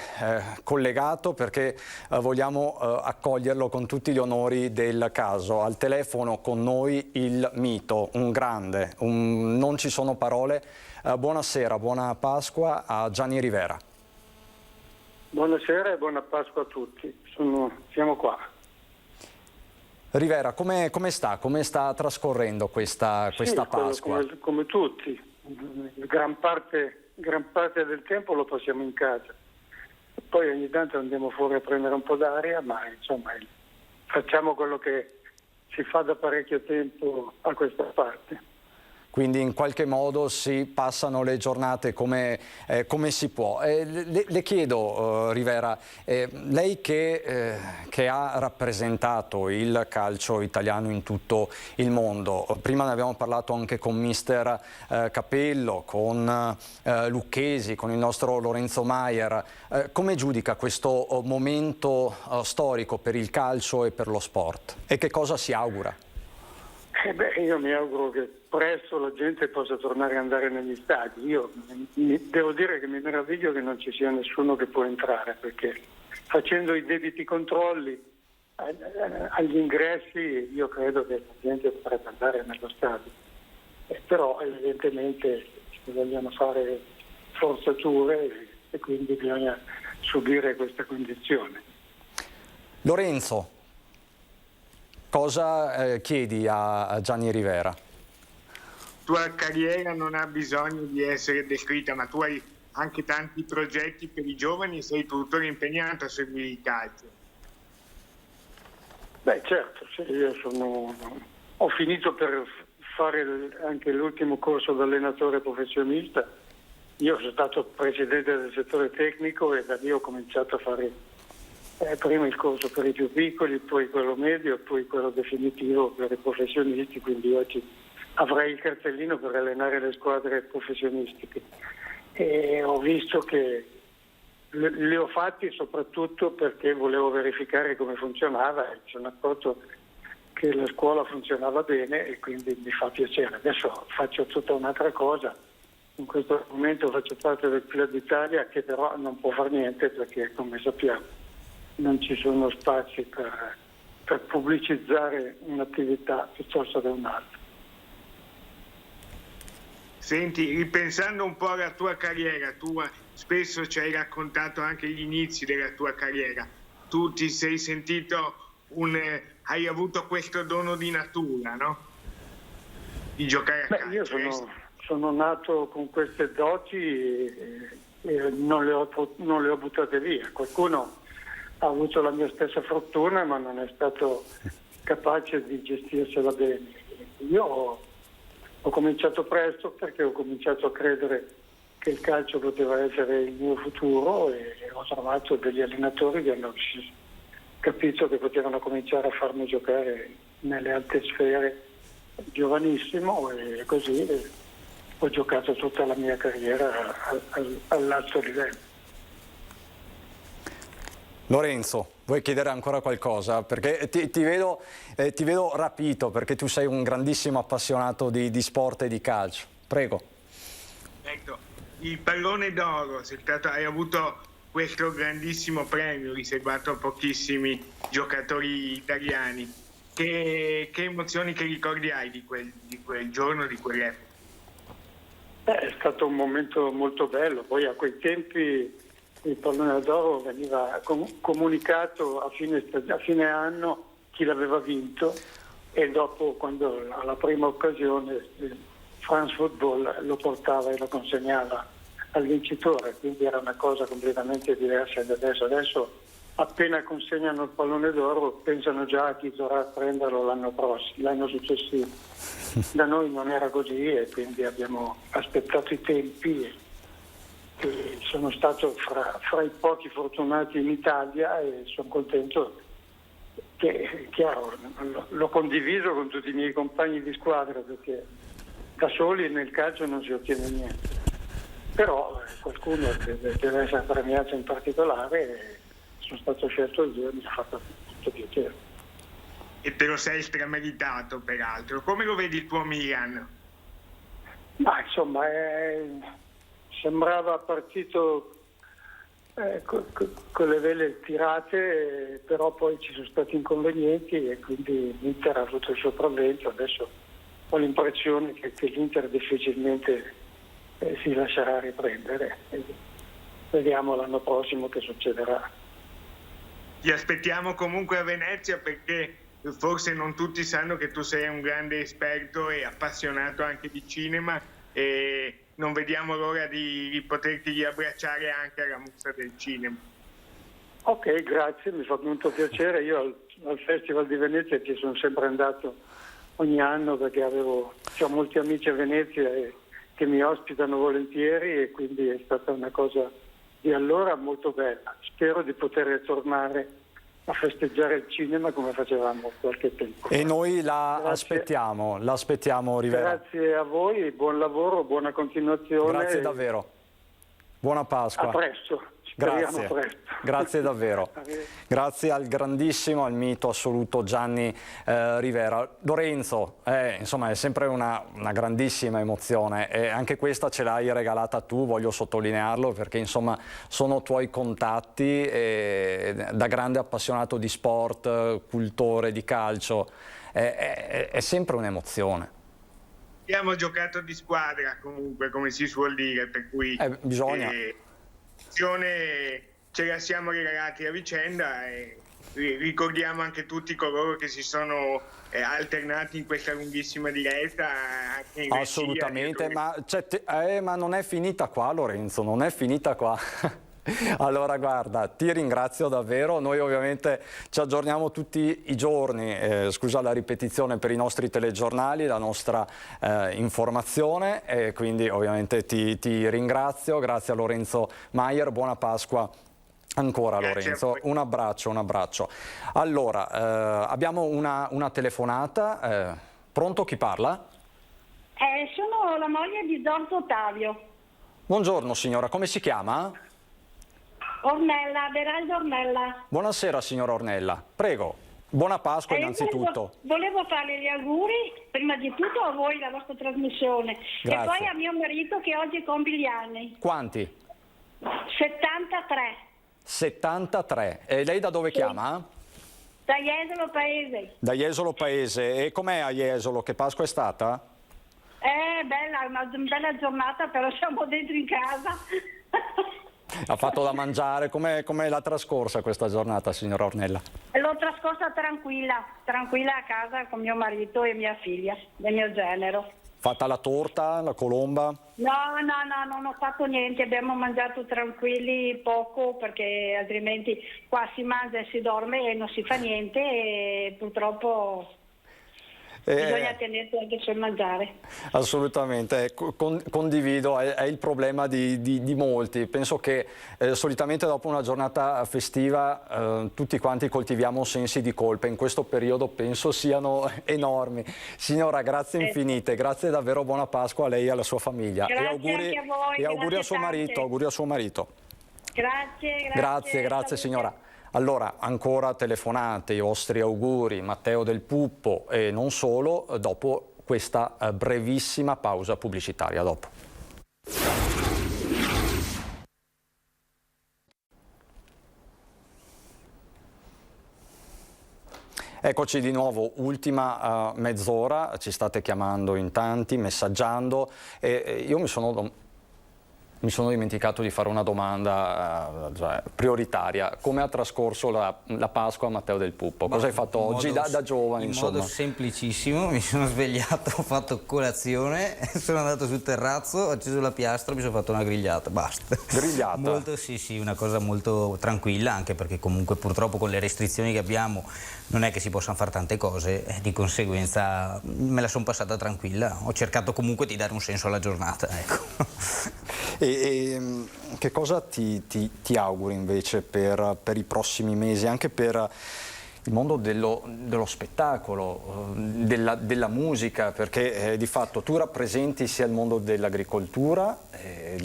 collegato perché vogliamo accoglierlo con tutti gli onori del caso. Al telefono con noi il mito, un grande, non ci sono parole. Buonasera, buona Pasqua a Gianni Rivera. Buonasera e buona Pasqua a tutti, siamo qua. Rivera, come sta? Come sta trascorrendo questa Pasqua? Come tutti, gran parte del tempo lo passiamo in casa, poi ogni tanto andiamo fuori a prendere un po' d'aria, ma insomma facciamo quello che si fa da parecchio tempo a questa parte. Quindi in qualche modo si passano le giornate come si può. Le chiedo, Rivera, lei che ha rappresentato il calcio italiano in tutto il mondo, prima ne abbiamo parlato anche con mister Capello, con Lucchesi, con il nostro Lorenzo Maier, come giudica questo momento storico per il calcio e per lo sport? E che cosa si augura? Io mi auguro che presto la gente possa tornare ad andare negli stadi. Io devo dire che mi meraviglio che non ci sia nessuno che può entrare, perché facendo i debiti controlli agli ingressi io credo che la gente dovrebbe andare nello stadio. Però evidentemente si vogliono fare forzature e quindi bisogna subire questa condizione. Lorenzo, cosa chiedi a Gianni Rivera? La tua carriera non ha bisogno di essere descritta, ma tu hai anche tanti progetti per i giovani e sei tuttora impegnato a seguire il calcio. Certo, io ho finito per fare anche l'ultimo corso da allenatore professionista. Io sono stato presidente del settore tecnico e da lì ho cominciato a fare prima il corso per i più piccoli, poi quello medio, poi quello definitivo per i professionisti, quindi oggi avrei il cartellino per allenare le squadre professionistiche. E ho visto che li ho fatti soprattutto perché volevo verificare come funzionava e sono accorto che la scuola funzionava bene e quindi mi fa piacere. Adesso faccio tutta un'altra cosa. In questo momento faccio parte del Club d'Italia, che però non può fare niente perché, come sappiamo, non ci sono spazi per pubblicizzare un'attività piuttosto che un'altra. Senti, ripensando un po' alla tua carriera, tu spesso ci hai raccontato anche gli inizi della tua carriera. Tu ti sei sentito hai avuto questo dono di natura, no? Di giocare a calcio. Io sono nato con queste doti e non le ho buttate via. Qualcuno ha avuto la mia stessa fortuna, ma non è stato capace di gestirsela bene. Io ho cominciato presto perché ho cominciato a credere che il calcio poteva essere il mio futuro e ho trovato degli allenatori che hanno capito che potevano cominciare a farmi giocare nelle alte sfere giovanissimo, e così ho giocato tutta la mia carriera all'alto livello. Lorenzo, vuoi chiedere ancora qualcosa? Perché ti vedo rapito, perché tu sei un grandissimo appassionato di sport e di calcio. Prego. Ecco, il pallone d'oro, hai avuto questo grandissimo premio riservato a pochissimi giocatori italiani. Che emozioni, che ricordi hai di quel giorno, di quell'epoca? È stato un momento molto bello. Poi a quei tempi il pallone d'oro veniva comunicato a fine anno chi l'aveva vinto, e dopo, quando alla prima occasione France Football lo portava e lo consegnava al vincitore, quindi era una cosa completamente diversa da adesso. Adesso appena consegnano il pallone d'oro pensano già a chi dovrà prenderlo l'anno successivo. Da noi non era così, e quindi abbiamo aspettato i tempi. E sono stato fra i pochi fortunati in Italia, e sono contento che, chiaro, l'ho condiviso con tutti i miei compagni di squadra, perché da soli nel calcio non si ottiene niente. Però qualcuno deve essere premiato in particolare, e sono stato scelto io e mi ha fatto tutto piacere. E te lo sei strameritato, peraltro. Come lo vedi il tuo Milan? Ma insomma, sembrava partito con le vele tirate, però poi ci sono stati inconvenienti e quindi l'Inter ha avuto il sopravvento. Adesso ho l'impressione che l'Inter difficilmente si lascerà riprendere. Vediamo l'anno prossimo che succederà. Ti aspettiamo comunque a Venezia, perché forse non tutti sanno che tu sei un grande esperto e appassionato anche di cinema, e non vediamo l'ora di poterti abbracciare anche alla Mostra del Cinema. Ok, grazie, mi fa molto piacere. Io al Festival di Venezia ci sono sempre andato ogni anno, perché ho molti amici a Venezia che mi ospitano volentieri, e quindi è stata una cosa di allora molto bella. Spero di poter tornare a festeggiare il cinema come facevamo qualche tempo fa. E noi l'aspettiamo, Rivera. Grazie a voi, buon lavoro, buona continuazione. Grazie davvero. Buona Pasqua. A presto. Speriamo Grazie. presto. Grazie davvero. Grazie al grandissimo, al mito assoluto Gianni Rivera. Lorenzo, insomma, è sempre una grandissima emozione, e anche questa ce l'hai regalata tu, voglio sottolinearlo, perché insomma sono tuoi contatti, da grande appassionato di sport, cultore di calcio, è sempre un'emozione. Abbiamo giocato di squadra comunque, come si suol dire, per cui bisogna. Ce la siamo regalati a vicenda, e ricordiamo anche tutti coloro che si sono alternati in questa lunghissima diretta. Anche in Assolutamente, ma non è finita qua, Lorenzo, non è finita qua. Allora guarda, ti ringrazio davvero, noi ovviamente ci aggiorniamo tutti i giorni, scusa la ripetizione, per i nostri telegiornali, la nostra informazione, e quindi ovviamente ti ringrazio. Grazie a Lorenzo Maier, buona Pasqua ancora. Grazie Lorenzo, un abbraccio. Allora, abbiamo una telefonata, pronto, chi parla? Sono la moglie di Giorgio Ottavio. Buongiorno signora, come si chiama? Ornella, Beraldo Ornella. Buonasera signora Ornella, prego. Buona Pasqua innanzitutto. Volevo farle gli auguri, prima di tutto a voi, la vostra trasmissione. Grazie. E poi a mio marito che oggi compie gli anni. Quanti? 73. 73. E lei da dove chiama? Da Jesolo Paese. Da Jesolo Paese. E com'è a Jesolo? Che Pasqua è stata? Bella, una bella giornata, però siamo dentro in casa. Ha fatto da mangiare, come l'ha trascorsa questa giornata, signora Ornella? L'ho trascorsa tranquilla a casa con mio marito e mia figlia, del mio genero. Fatta la torta, la colomba? No, non ho fatto niente, abbiamo mangiato tranquilli poco, perché altrimenti qua si mangia e si dorme e non si fa niente, e purtroppo Bisogna tenersi anche sul mangiare. Assolutamente, condivido, è il problema di molti. Penso che solitamente dopo una giornata festiva tutti quanti coltiviamo sensi di colpa, in questo periodo penso siano enormi. Signora, grazie infinite, grazie davvero, buona Pasqua a lei e alla sua famiglia. Grazie e auguri, anche a voi, e auguri al suo tante. marito, auguri al suo marito. Grazie. Grazie signora. Allora, ancora telefonate, i vostri auguri, Matteo Del Puppo e non solo, dopo questa brevissima pausa pubblicitaria. A dopo. Eccoci di nuovo, ultima mezz'ora, ci state chiamando in tanti, messaggiando e io mi sono dimenticato di fare una domanda prioritaria. Come ha trascorso la Pasqua Matteo Del Puppo? Cosa hai fatto oggi da giovane? In modo semplicissimo, mi sono svegliato, ho fatto colazione, sono andato sul terrazzo, ho acceso la piastra, mi sono fatto una grigliata, basta. Grigliata? Molto, sì, una cosa molto tranquilla, anche perché comunque purtroppo con le restrizioni che abbiamo non è che si possano fare tante cose, di conseguenza me la sono passata tranquilla. Ho cercato comunque di dare un senso alla giornata, ecco. E che cosa ti auguri invece per i prossimi mesi, anche per il mondo dello spettacolo, della musica, perché di fatto tu rappresenti sia il mondo dell'agricoltura e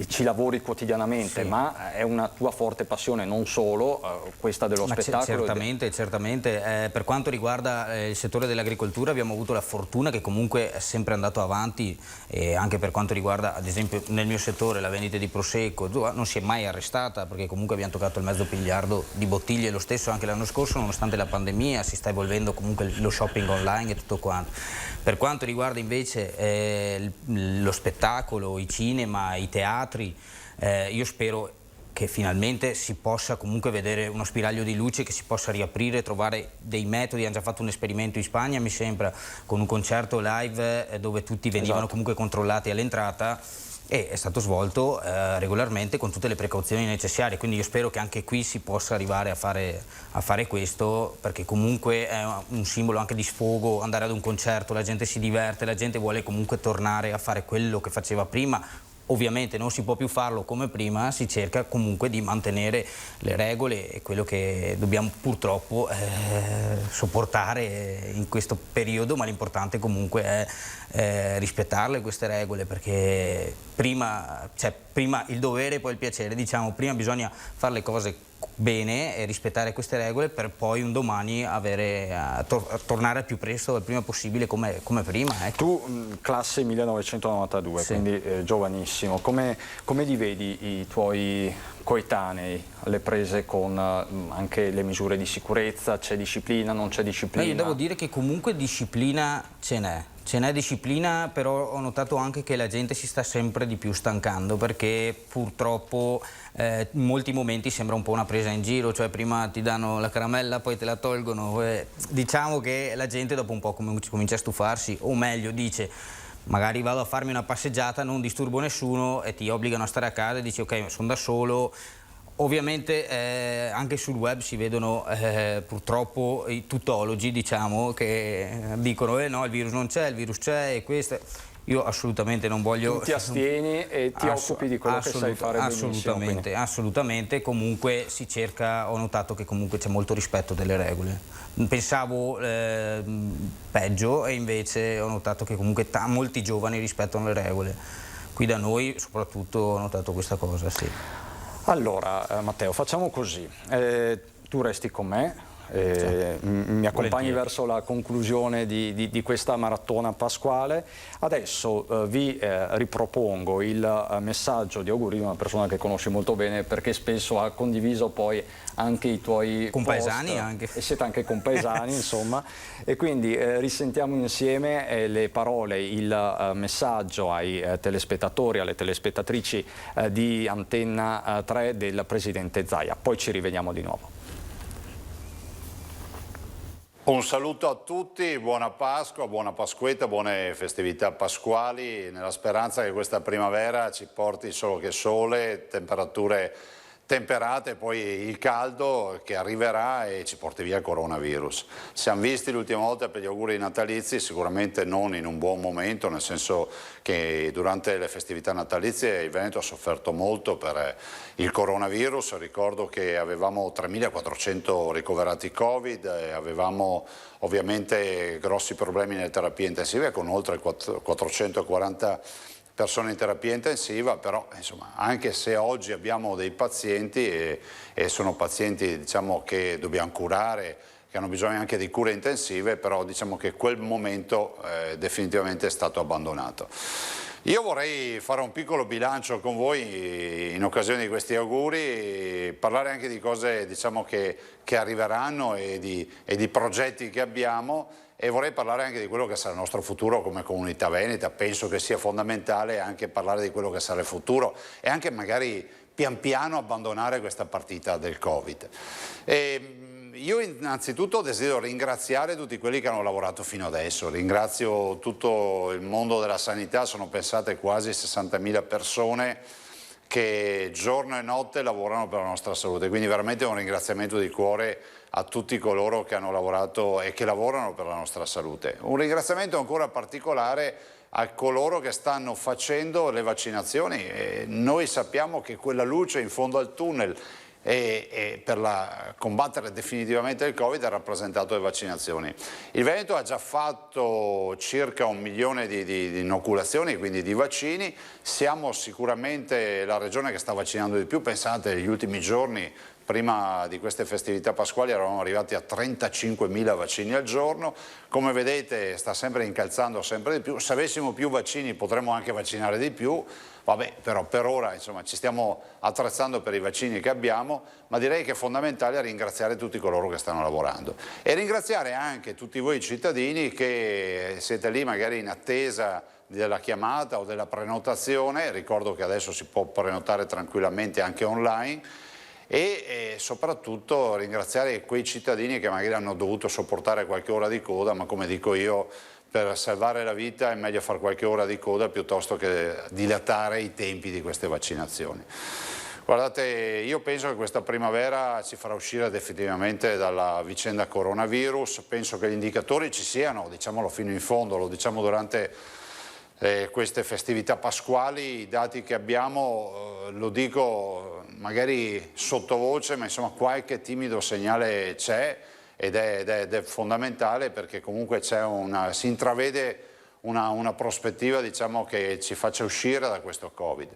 ci lavori quotidianamente, sì. Ma è una tua forte passione, non solo questa dello spettacolo. Certamente. Per quanto riguarda il settore dell'agricoltura abbiamo avuto la fortuna che comunque è sempre andato avanti, e anche per quanto riguarda ad esempio nel mio settore la vendita di prosecco non si è mai arrestata, perché comunque abbiamo toccato il mezzo miliardo di bottiglie, lo stesso anche l'anno scorso, nonostante la pandemia. Si sta evolvendo comunque lo shopping online e tutto quanto. Per quanto riguarda invece lo spettacolo, i cinema, i teatri, io spero che finalmente si possa comunque vedere uno spiraglio di luce, che si possa riaprire, trovare dei metodi. Hanno già fatto un esperimento in Spagna, mi sembra, con un concerto live dove tutti venivano comunque controllati all'entrata, e è stato svolto regolarmente con tutte le precauzioni necessarie, quindi io spero che anche qui si possa arrivare a fare questo, perché comunque è un simbolo anche di sfogo, andare ad un concerto, la gente si diverte, la gente vuole comunque tornare a fare quello che faceva prima. Ovviamente non si può più farlo come prima, si cerca comunque di mantenere le regole e quello che dobbiamo purtroppo sopportare in questo periodo, ma l'importante comunque è rispettarle queste regole, perché prima il dovere e poi il piacere, diciamo, prima bisogna fare le cose bene e rispettare queste regole per poi un domani tornare al più presto, al prima possibile come prima. Ecco. Tu classe 1992, sì. Quindi giovanissimo, come li vedi i tuoi coetanei alle prese con anche le misure di sicurezza? C'è disciplina, non c'è disciplina? Io devo dire che comunque disciplina ce n'è disciplina, però ho notato anche che la gente si sta sempre di più stancando, perché purtroppo in molti momenti sembra un po' una presa in giro, cioè prima ti danno la caramella, poi te la tolgono. Diciamo che la gente dopo un po' comincia a stufarsi, o meglio dice: magari vado a farmi una passeggiata, non disturbo nessuno, e ti obbligano a stare a casa e dici ok, sono da solo. Ovviamente anche sul web si vedono purtroppo i tutologi, diciamo, che dicono no, il virus non c'è, il virus c'è e questo. Io assolutamente non voglio... Tu ti astieni e ti occupi di quello che sai fare benissimo. Assolutamente, comunque si cerca, ho notato che comunque c'è molto rispetto delle regole. Pensavo peggio, e invece ho notato che comunque molti giovani rispettano le regole. Qui da noi soprattutto ho notato questa cosa, sì. Allora Matteo, facciamo così, tu resti con me, mi accompagni verso la conclusione di questa maratona pasquale. Adesso vi ripropongo il messaggio di auguri di una persona che conosci molto bene, perché spesso ha condiviso poi anche i tuoi compaesani post, anche. E siete anche compaesani insomma, e quindi risentiamo insieme le parole, il messaggio ai telespettatori, alle telespettatrici di Antenna 3 del presidente Zaia, poi ci rivediamo di nuovo. Un saluto a tutti, buona Pasqua, buona Pasquetta, buone festività pasquali, nella speranza che questa primavera ci porti solo che sole, temperature temperate, poi il caldo che arriverà e ci porti via il coronavirus. Siamo visti l'ultima volta per gli auguri natalizi, sicuramente non in un buon momento, nel senso che durante le festività natalizie il Veneto ha sofferto molto per il coronavirus. Ricordo che avevamo 3.400 ricoverati Covid e avevamo ovviamente grossi problemi nelle terapie intensive con oltre 440 persone in terapia intensiva, però insomma, anche se oggi abbiamo dei pazienti e sono pazienti, diciamo, che dobbiamo curare, che hanno bisogno anche di cure intensive, però diciamo che quel momento definitivamente è stato abbandonato. Io vorrei fare un piccolo bilancio con voi in occasione di questi auguri, parlare anche di cose, diciamo, che arriveranno e di progetti che abbiamo, e vorrei parlare anche di quello che sarà il nostro futuro come comunità veneta. Penso che sia fondamentale anche parlare di quello che sarà il futuro e anche magari pian piano abbandonare questa partita del Covid. Io innanzitutto desidero ringraziare tutti quelli che hanno lavorato fino adesso, ringrazio tutto il mondo della sanità, sono pensate quasi 60.000 persone che giorno e notte lavorano per la nostra salute, quindi veramente un ringraziamento di cuore a tutti coloro che hanno lavorato e che lavorano per la nostra salute. Un ringraziamento ancora particolare a coloro che stanno facendo le vaccinazioni. Noi sappiamo che quella luce in fondo al tunnel per combattere definitivamente il Covid ha rappresentato le vaccinazioni. Il Veneto ha già fatto circa 1 milione di inoculazioni, quindi di vaccini. Siamo sicuramente la regione che sta vaccinando di più. Pensate, negli ultimi giorni, prima di queste festività pasquali, eravamo arrivati a 35.000 vaccini al giorno. Come vedete sta sempre incalzando sempre di più. Se avessimo più vaccini potremmo anche vaccinare di più. Vabbè, però per ora insomma, ci stiamo attrezzando per i vaccini che abbiamo, ma direi che è fondamentale ringraziare tutti coloro che stanno lavorando e ringraziare anche tutti voi cittadini che siete lì magari in attesa della chiamata o della prenotazione. Ricordo che adesso si può prenotare tranquillamente anche online. E soprattutto ringraziare quei cittadini che magari hanno dovuto sopportare qualche ora di coda, ma come dico io, per salvare la vita è meglio fare qualche ora di coda piuttosto che dilatare i tempi di queste vaccinazioni. Guardate, io penso che questa primavera ci farà uscire definitivamente dalla vicenda coronavirus, penso che gli indicatori ci siano, diciamolo fino in fondo, lo diciamo durante queste festività pasquali, i dati che abbiamo, lo dico magari sottovoce, ma insomma qualche timido segnale c'è ed è fondamentale, perché comunque si intravede una prospettiva, diciamo, che ci faccia uscire da questo Covid.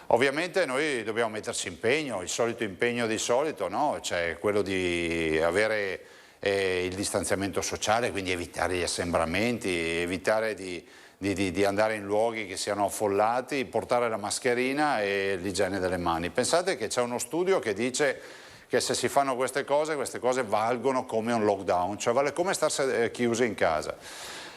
Ovviamente noi dobbiamo metterci impegno, il solito impegno di solito, no? Cioè quello di avere il distanziamento sociale, quindi evitare gli assembramenti, evitare di andare in luoghi che siano affollati, portare la mascherina e l'igiene delle mani. Pensate che c'è uno studio che dice che se si fanno queste cose valgono come un lockdown, cioè vale come starsi chiusi in casa.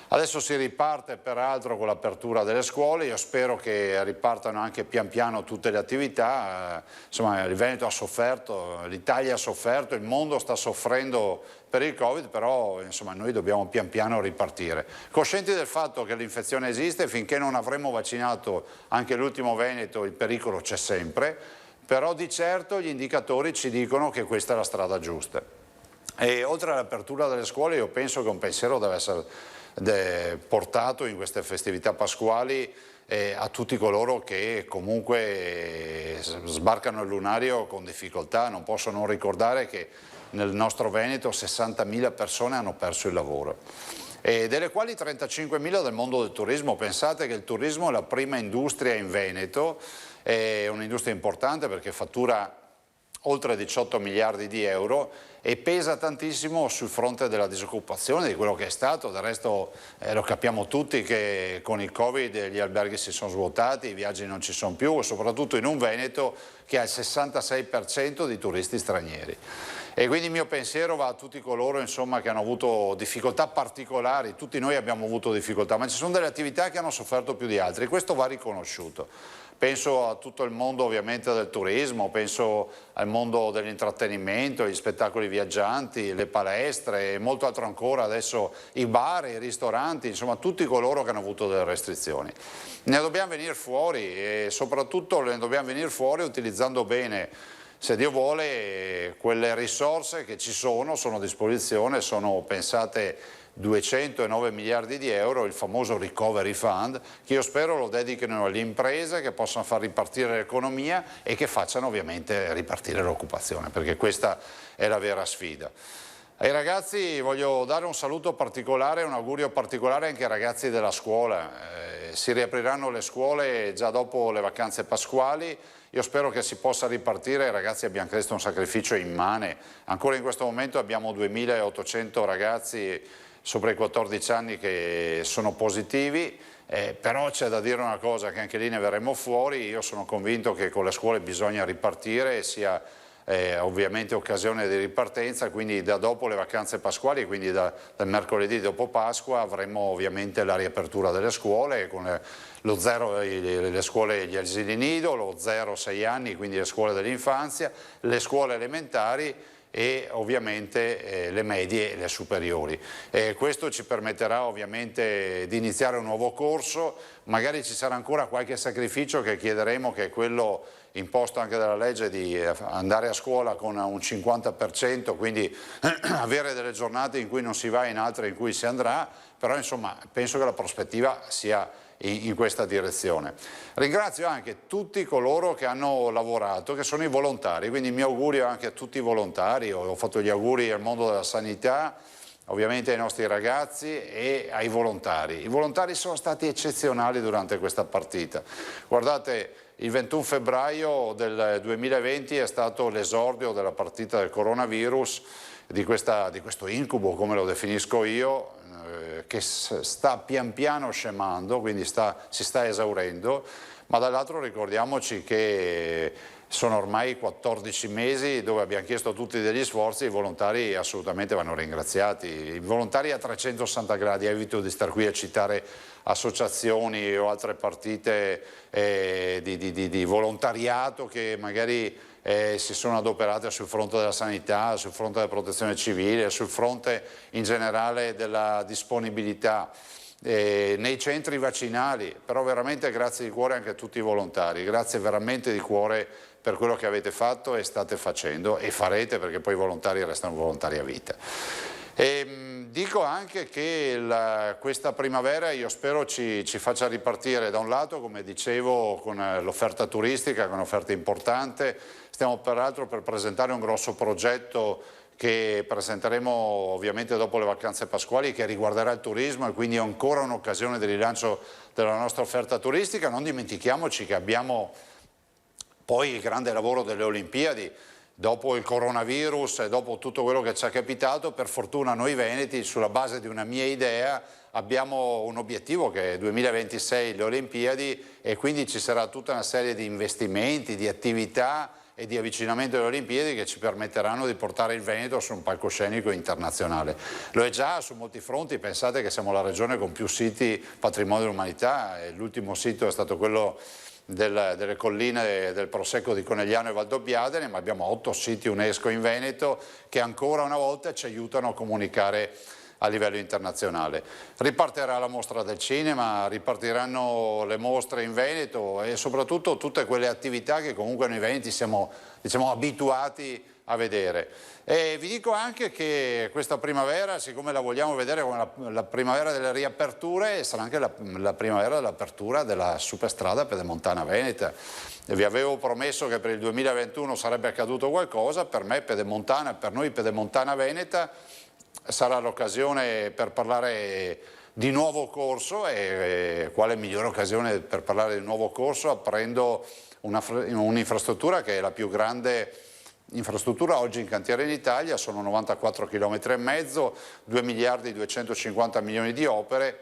Adesso si riparte peraltro con l'apertura delle scuole, io spero che ripartano anche pian piano tutte le attività. Insomma, il Veneto ha sofferto, l'Italia ha sofferto, il mondo sta soffrendo per il Covid, però insomma, noi dobbiamo pian piano ripartire. Coscienti del fatto che l'infezione esiste, finché non avremo vaccinato anche l'ultimo Veneto il pericolo c'è sempre, però di certo gli indicatori ci dicono che questa è la strada giusta. E oltre all'apertura delle scuole io penso che un pensiero deve essere portato in queste festività pasquali a tutti coloro che comunque sbarcano il lunario con difficoltà. Non posso non ricordare che nel nostro Veneto 60.000 persone hanno perso il lavoro, e delle quali 35.000 del mondo del turismo. Pensate che il turismo è la prima industria in Veneto, è un'industria importante perché fattura oltre 18 miliardi di euro e pesa tantissimo sul fronte della disoccupazione, di quello che è stato. Del resto lo capiamo tutti che con il Covid gli alberghi si sono svuotati, i viaggi non ci sono più, soprattutto in un Veneto che ha il 66% di turisti stranieri. E quindi il mio pensiero va a tutti coloro, insomma, che hanno avuto difficoltà particolari. Tutti noi abbiamo avuto difficoltà, ma ci sono delle attività che hanno sofferto più di altre e questo va riconosciuto. Penso a tutto il mondo ovviamente del turismo, penso al mondo dell'intrattenimento, gli spettacoli viaggianti, le palestre e molto altro ancora, adesso i bar, i ristoranti, insomma tutti coloro che hanno avuto delle restrizioni. Ne dobbiamo venire fuori e soprattutto ne dobbiamo venire fuori utilizzando bene se Dio vuole quelle risorse che ci sono a disposizione, sono pensate 209 miliardi di euro, il famoso Recovery Fund, che io spero lo dedichino alle imprese che possano far ripartire l'economia e che facciano ovviamente ripartire l'occupazione, perché questa è la vera sfida. Ai ragazzi voglio dare un saluto particolare, un augurio particolare anche ai ragazzi della scuola. Si riapriranno le scuole già dopo le vacanze pasquali. Io spero che si possa ripartire. Ragazzi, abbiamo chiesto un sacrificio immane. Ancora in questo momento abbiamo 2800 ragazzi sopra i 14 anni che sono positivi, però c'è da dire una cosa, che anche lì ne verremo fuori. Io sono convinto che con le scuole bisogna ripartire e sia ovviamente occasione di ripartenza, quindi da dopo le vacanze pasquali, quindi dal mercoledì dopo Pasqua avremo ovviamente la riapertura delle scuole con lo zero, le scuole, gli asili nido, lo 0-6 anni, quindi le scuole dell'infanzia, le scuole elementari e ovviamente le medie e le superiori. Questo ci permetterà ovviamente di iniziare un nuovo corso, magari ci sarà ancora qualche sacrificio che chiederemo, che è quello imposto anche dalla legge di andare a scuola con un 50%, quindi avere delle giornate in cui non si va e in altre in cui si andrà, però insomma penso che la prospettiva sia in questa direzione. Ringrazio anche tutti coloro che hanno lavorato, che sono i volontari, quindi il mio augurio anche a tutti i volontari. Ho fatto gli auguri al mondo della sanità, ovviamente ai nostri ragazzi e ai volontari. I volontari sono stati eccezionali durante questa partita. Guardate, il 21 febbraio del 2020 è stato l'esordio della partita del coronavirus, di questo incubo, come lo definisco io, che sta pian piano scemando, quindi si sta esaurendo, ma dall'altro ricordiamoci che sono ormai 14 mesi dove abbiamo chiesto tutti degli sforzi, i volontari assolutamente vanno ringraziati, i volontari a 360 gradi, evito di star qui a citare associazioni o altre partite di volontariato che magari si sono adoperate sul fronte della sanità, sul fronte della protezione civile, sul fronte in generale della disponibilità nei centri vaccinali, però veramente grazie di cuore anche a tutti i volontari, grazie veramente di cuore per quello che avete fatto e state facendo e farete, perché poi i volontari restano volontari a vita. Dico anche che questa primavera io spero ci faccia ripartire da un lato, come dicevo, con l'offerta turistica, che è un'offerta importante. Stiamo peraltro per presentare un grosso progetto che presenteremo ovviamente dopo le vacanze pasquali, che riguarderà il turismo e quindi è ancora un'occasione di rilancio della nostra offerta turistica. Non dimentichiamoci che abbiamo poi il grande lavoro delle Olimpiadi. Dopo il coronavirus e dopo tutto quello che ci è capitato, per fortuna noi veneti, sulla base di una mia idea, abbiamo un obiettivo che è 2026 le Olimpiadi, e quindi ci sarà tutta una serie di investimenti, di attività e di avvicinamento alle Olimpiadi che ci permetteranno di portare il Veneto su un palcoscenico internazionale. Lo è già su molti fronti, pensate che siamo la regione con più siti patrimonio dell'umanità, l'ultimo sito è stato quello delle colline del Prosecco di Conegliano e Valdobbiadene, ma abbiamo 8 siti UNESCO in Veneto che ancora una volta ci aiutano a comunicare a livello internazionale. Ripartirà la mostra del cinema, ripartiranno le mostre in Veneto e soprattutto tutte quelle attività che comunque noi veneti siamo, diciamo, abituati a vedere. E vi dico anche che questa primavera, siccome la vogliamo vedere come la primavera delle riaperture, sarà anche la primavera dell'apertura della superstrada pedemontana veneta. Vi avevo promesso che per il 2021 sarebbe accaduto qualcosa, per me pedemontana, per noi pedemontana veneta sarà l'occasione per parlare di nuovo corso, e quale migliore occasione per parlare di nuovo corso aprendo un'infrastruttura che è la più grande infrastruttura oggi in cantiere in Italia. Sono 94 km e mezzo, 2 miliardi 250 milioni di opere,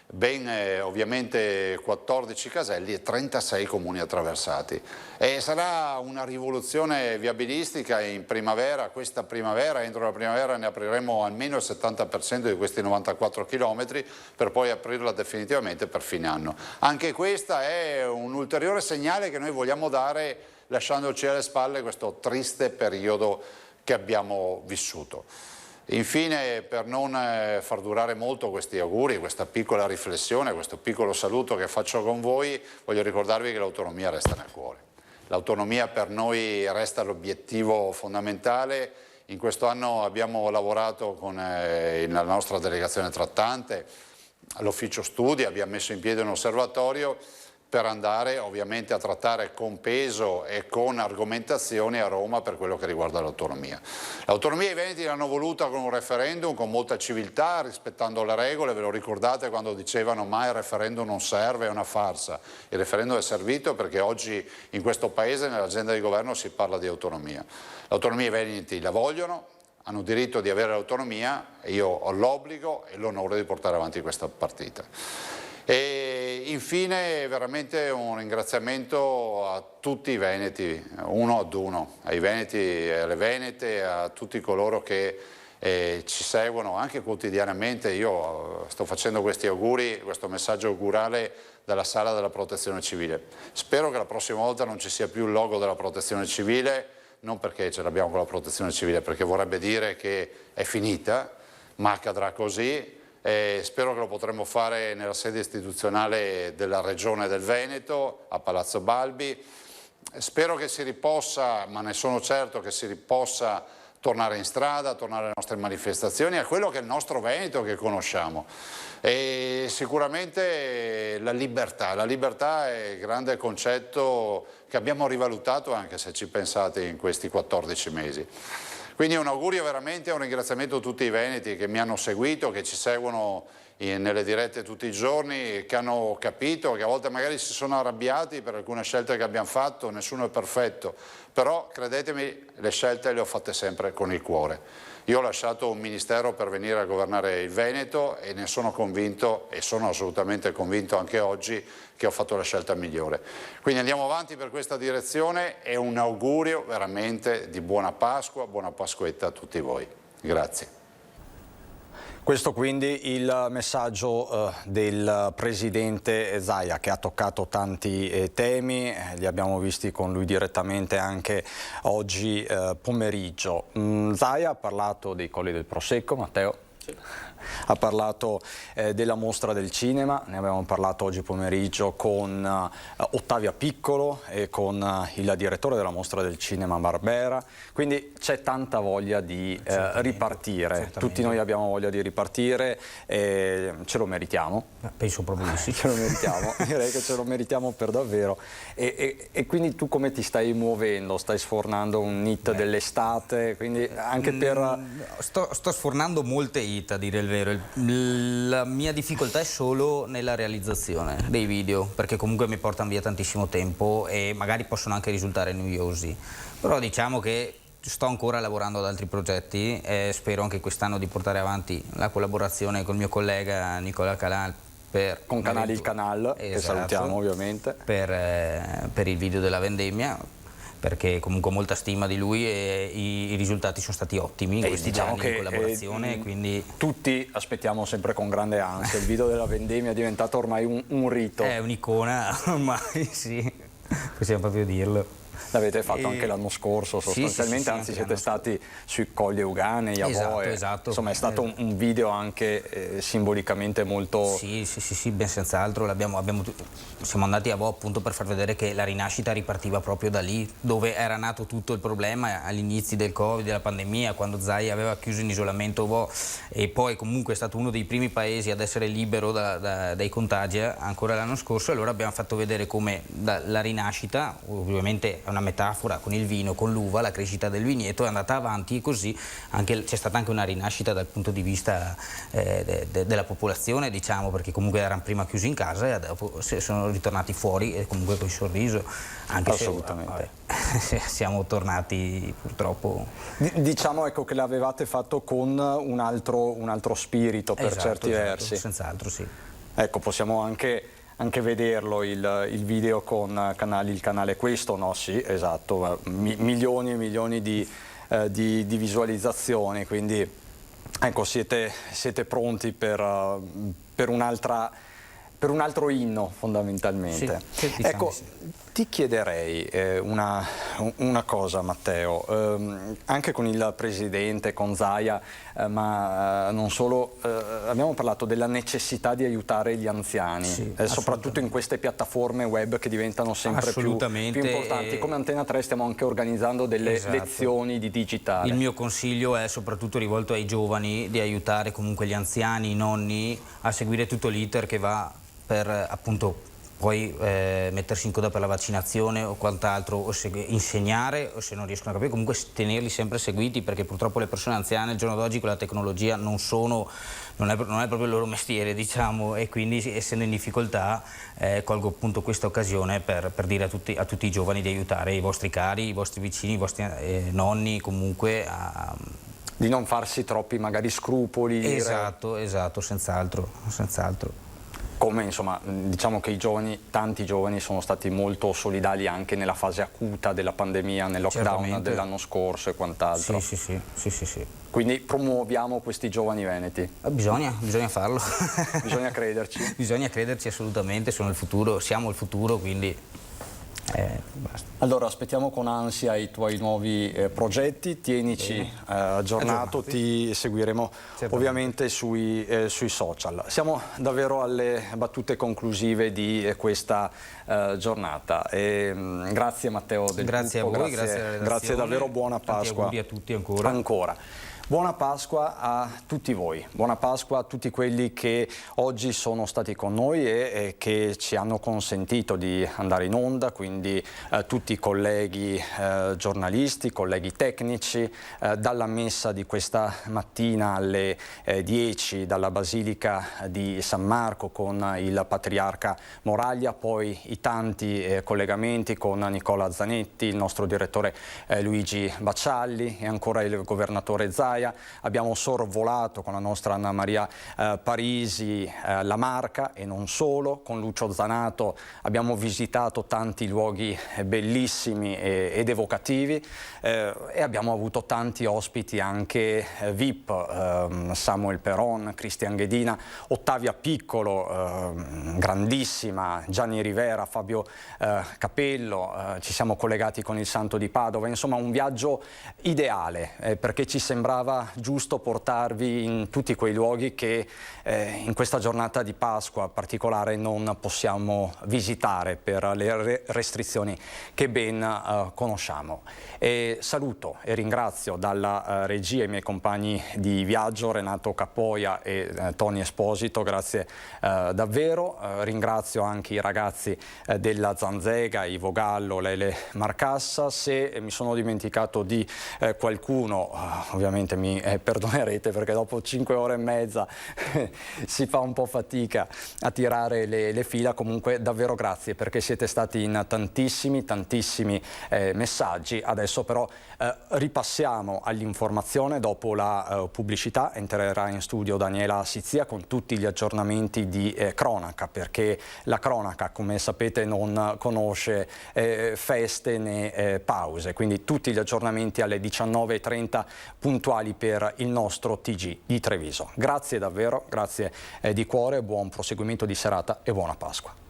ben ovviamente 14 caselli e 36 comuni attraversati. E sarà una rivoluzione viabilistica in primavera, questa primavera, entro la primavera ne apriremo almeno il 70% di questi 94 km per poi aprirla definitivamente per fine anno. Anche questa è un ulteriore segnale che noi vogliamo dare, lasciandoci alle spalle questo triste periodo che abbiamo vissuto. Infine, per non far durare molto questi auguri, questa piccola riflessione, questo piccolo saluto che faccio con voi, voglio ricordarvi che l'autonomia resta nel cuore. L'autonomia per noi resta l'obiettivo fondamentale. In questo anno abbiamo lavorato con la nostra delegazione trattante, all'ufficio studi, abbiamo messo in piedi un osservatorio per andare ovviamente a trattare con peso e con argomentazioni a Roma per quello che riguarda l'autonomia. L'autonomia i veneti l'hanno voluta con un referendum, con molta civiltà, rispettando le regole. Ve lo ricordate quando dicevano mai il referendum non serve, è una farsa. Il referendum è servito perché oggi in questo paese nell'agenda di governo si parla di autonomia. L'autonomia i veneti la vogliono, hanno diritto di avere l'autonomia e io ho l'obbligo e l'onore di portare avanti questa partita. E infine veramente un ringraziamento a tutti i veneti, uno ad uno, ai veneti e alle venete, a tutti coloro che ci seguono anche quotidianamente. Io sto facendo questi auguri, questo messaggio augurale dalla sala della protezione civile. Spero che la prossima volta non ci sia più il logo della protezione civile, non perché ce l'abbiamo con la protezione civile, perché vorrebbe dire che è finita, ma accadrà così. Spero che lo potremo fare nella sede istituzionale della Regione del Veneto, a Palazzo Balbi. Spero che si ripossa, ma ne sono certo che si ripossa tornare in strada, tornare alle nostre manifestazioni, a quello che è il nostro Veneto che conosciamo. E sicuramente la libertà è il grande concetto che abbiamo rivalutato, anche se ci pensate, in questi 14 mesi. Quindi un augurio veramente e un ringraziamento a tutti i veneti che mi hanno seguito, che ci seguono nelle dirette tutti i giorni, che hanno capito, che a volte magari si sono arrabbiati per alcune scelte che abbiamo fatto, nessuno è perfetto, però credetemi, le scelte le ho fatte sempre con il cuore. Io ho lasciato un ministero per venire a governare il Veneto e ne sono convinto, e sono assolutamente convinto anche oggi, che ho fatto la scelta migliore. Quindi andiamo avanti per questa direzione e un augurio veramente di buona Pasqua, buona Pasquetta a tutti voi. Grazie. Questo quindi il messaggio del Presidente Zaia, che ha toccato tanti temi, li abbiamo visti con lui direttamente anche oggi pomeriggio. Zaia ha parlato dei Colli del Prosecco, Matteo? Sì. Ha parlato della mostra del cinema, ne abbiamo parlato oggi pomeriggio con Ottavia Piccolo e con il direttore della mostra del cinema Barbera, quindi c'è tanta voglia di ripartire, tutti noi abbiamo voglia di ripartire, ce lo meritiamo. Penso proprio di sì. Ce lo meritiamo, direi che ce lo meritiamo per davvero. E quindi tu come ti stai muovendo? Stai sfornando un hit dell'estate, quindi anche per... Sto sfornando molte hit, a dire il vero. La mia difficoltà è solo nella realizzazione dei video, perché comunque mi portano via tantissimo tempo e magari possono anche risultare noiosi, però diciamo che sto ancora lavorando ad altri progetti e spero anche quest'anno di portare avanti la collaborazione con il mio collega Nicola Calà con Canali il Canal, che salutiamo ovviamente, per il video della vendemmia, perché comunque ho molta stima di lui e i risultati sono stati ottimi in questi anni di collaborazione. Quindi tutti aspettiamo sempre con grande ansia. Il video della vendemmia è diventato ormai un rito. È un'icona ormai, sì, possiamo proprio dirlo. L'avete fatto anche l'anno scorso sostanzialmente, sì, anzi siete stati sui Colli Euganei, a Voe. Esatto. Insomma è stato un video anche simbolicamente molto... Sì, ben senz'altro. Siamo andati a Voe appunto per far vedere che la rinascita ripartiva proprio da lì, dove era nato tutto il problema agli inizi del Covid, della pandemia, quando Zaia aveva chiuso in isolamento Voe e poi comunque è stato uno dei primi paesi ad essere libero dai contagi ancora l'anno scorso. Allora abbiamo fatto vedere come la rinascita, ovviamente è una metafora con il vino, con l'uva, la crescita del vigneto è andata avanti e così c'è stata anche una rinascita dal punto di vista della popolazione, diciamo, perché comunque erano prima chiusi in casa e dopo sono ritornati fuori e comunque con il sorriso, anche assolutamente. Se siamo tornati purtroppo. Diciamo ecco che l'avevate fatto con un altro spirito per certi versi. Senz'altro sì. Ecco, possiamo anche vederlo il video con il canale Questo, no? Sì, esatto, milioni e milioni di visualizzazioni, quindi ecco siete pronti per un'altra per un altro inno fondamentalmente. Sì, diciamo ecco, sì. Ti chiederei una cosa, Matteo, anche con il Presidente, con Zaia, ma non solo, abbiamo parlato della necessità di aiutare gli anziani, soprattutto in queste piattaforme web che diventano sempre più importanti. Come Antena 3 stiamo anche organizzando delle lezioni di digitale. Il mio consiglio è soprattutto rivolto ai giovani, di aiutare comunque gli anziani, i nonni, a seguire tutto l'iter che va per appunto poi mettersi in coda per la vaccinazione o quant'altro, o insegnare, o se non riescono a capire, comunque tenerli sempre seguiti, perché purtroppo le persone anziane al giorno d'oggi con la tecnologia non è proprio il loro mestiere, diciamo, e quindi essendo in difficoltà colgo appunto questa occasione per dire a tutti i giovani di aiutare i vostri cari, i vostri vicini, i vostri nonni, comunque di non farsi troppi magari scrupoli. Esatto, senz'altro. Come insomma, diciamo che tanti giovani sono stati molto solidali anche nella fase acuta della pandemia, nel lockdown dell'anno scorso e quant'altro. Sì. Quindi promuoviamo questi giovani veneti. Bisogna farlo. Bisogna crederci. Bisogna crederci assolutamente, sono il futuro, siamo il futuro, quindi basta. Allora aspettiamo con ansia i tuoi nuovi progetti, tienici aggiornato, ti seguiremo ovviamente sui social. Siamo davvero alle battute conclusive di questa giornata. Grazie Matteo del Grazie gruppo, a voi, grazie alla redazione. Grazie davvero, buona Pasqua. Tanti auguri a tutti ancora. Buona Pasqua a tutti voi, buona Pasqua a tutti quelli che oggi sono stati con noi e che ci hanno consentito di andare in onda, quindi tutti i colleghi giornalisti, colleghi tecnici, dalla messa di questa mattina alle 10 dalla Basilica di San Marco con il Patriarca Moraglia, poi i tanti collegamenti con Nicola Zanetti, il nostro direttore Luigi Baccialli e ancora il governatore Zaia. Abbiamo sorvolato con la nostra Anna Maria Parisi la Marca e non solo, con Lucio Zanato abbiamo visitato tanti luoghi bellissimi ed evocativi e abbiamo avuto tanti ospiti anche VIP, Samuel Peron, Cristian Ghedina, Ottavia Piccolo, grandissima, Gianni Rivera, Fabio Capello, ci siamo collegati con il Santo di Padova, insomma un viaggio ideale perché ci sembrava giusto portarvi in tutti quei luoghi che in questa giornata di Pasqua particolare non possiamo visitare per le restrizioni che ben conosciamo. E saluto e ringrazio dalla regia i miei compagni di viaggio Renato Capoia e Tony Esposito, grazie davvero. Ringrazio anche i ragazzi della Zanzega, Ivo Gallo, Lele Marcassa. Se mi sono dimenticato di qualcuno, ovviamente mi perdonerete perché dopo 5 ore e mezza si fa un po' fatica a tirare le fila. Comunque davvero grazie perché siete stati in tantissimi messaggi. Adesso però ripassiamo all'informazione. Dopo la pubblicità entrerà in studio Daniela Sizia con tutti gli aggiornamenti di cronaca, perché la cronaca, come sapete, non conosce feste né pause, quindi tutti gli aggiornamenti alle 19:30 puntuali per il nostro TG di Treviso. Grazie davvero, grazie di cuore, buon proseguimento di serata e buona Pasqua.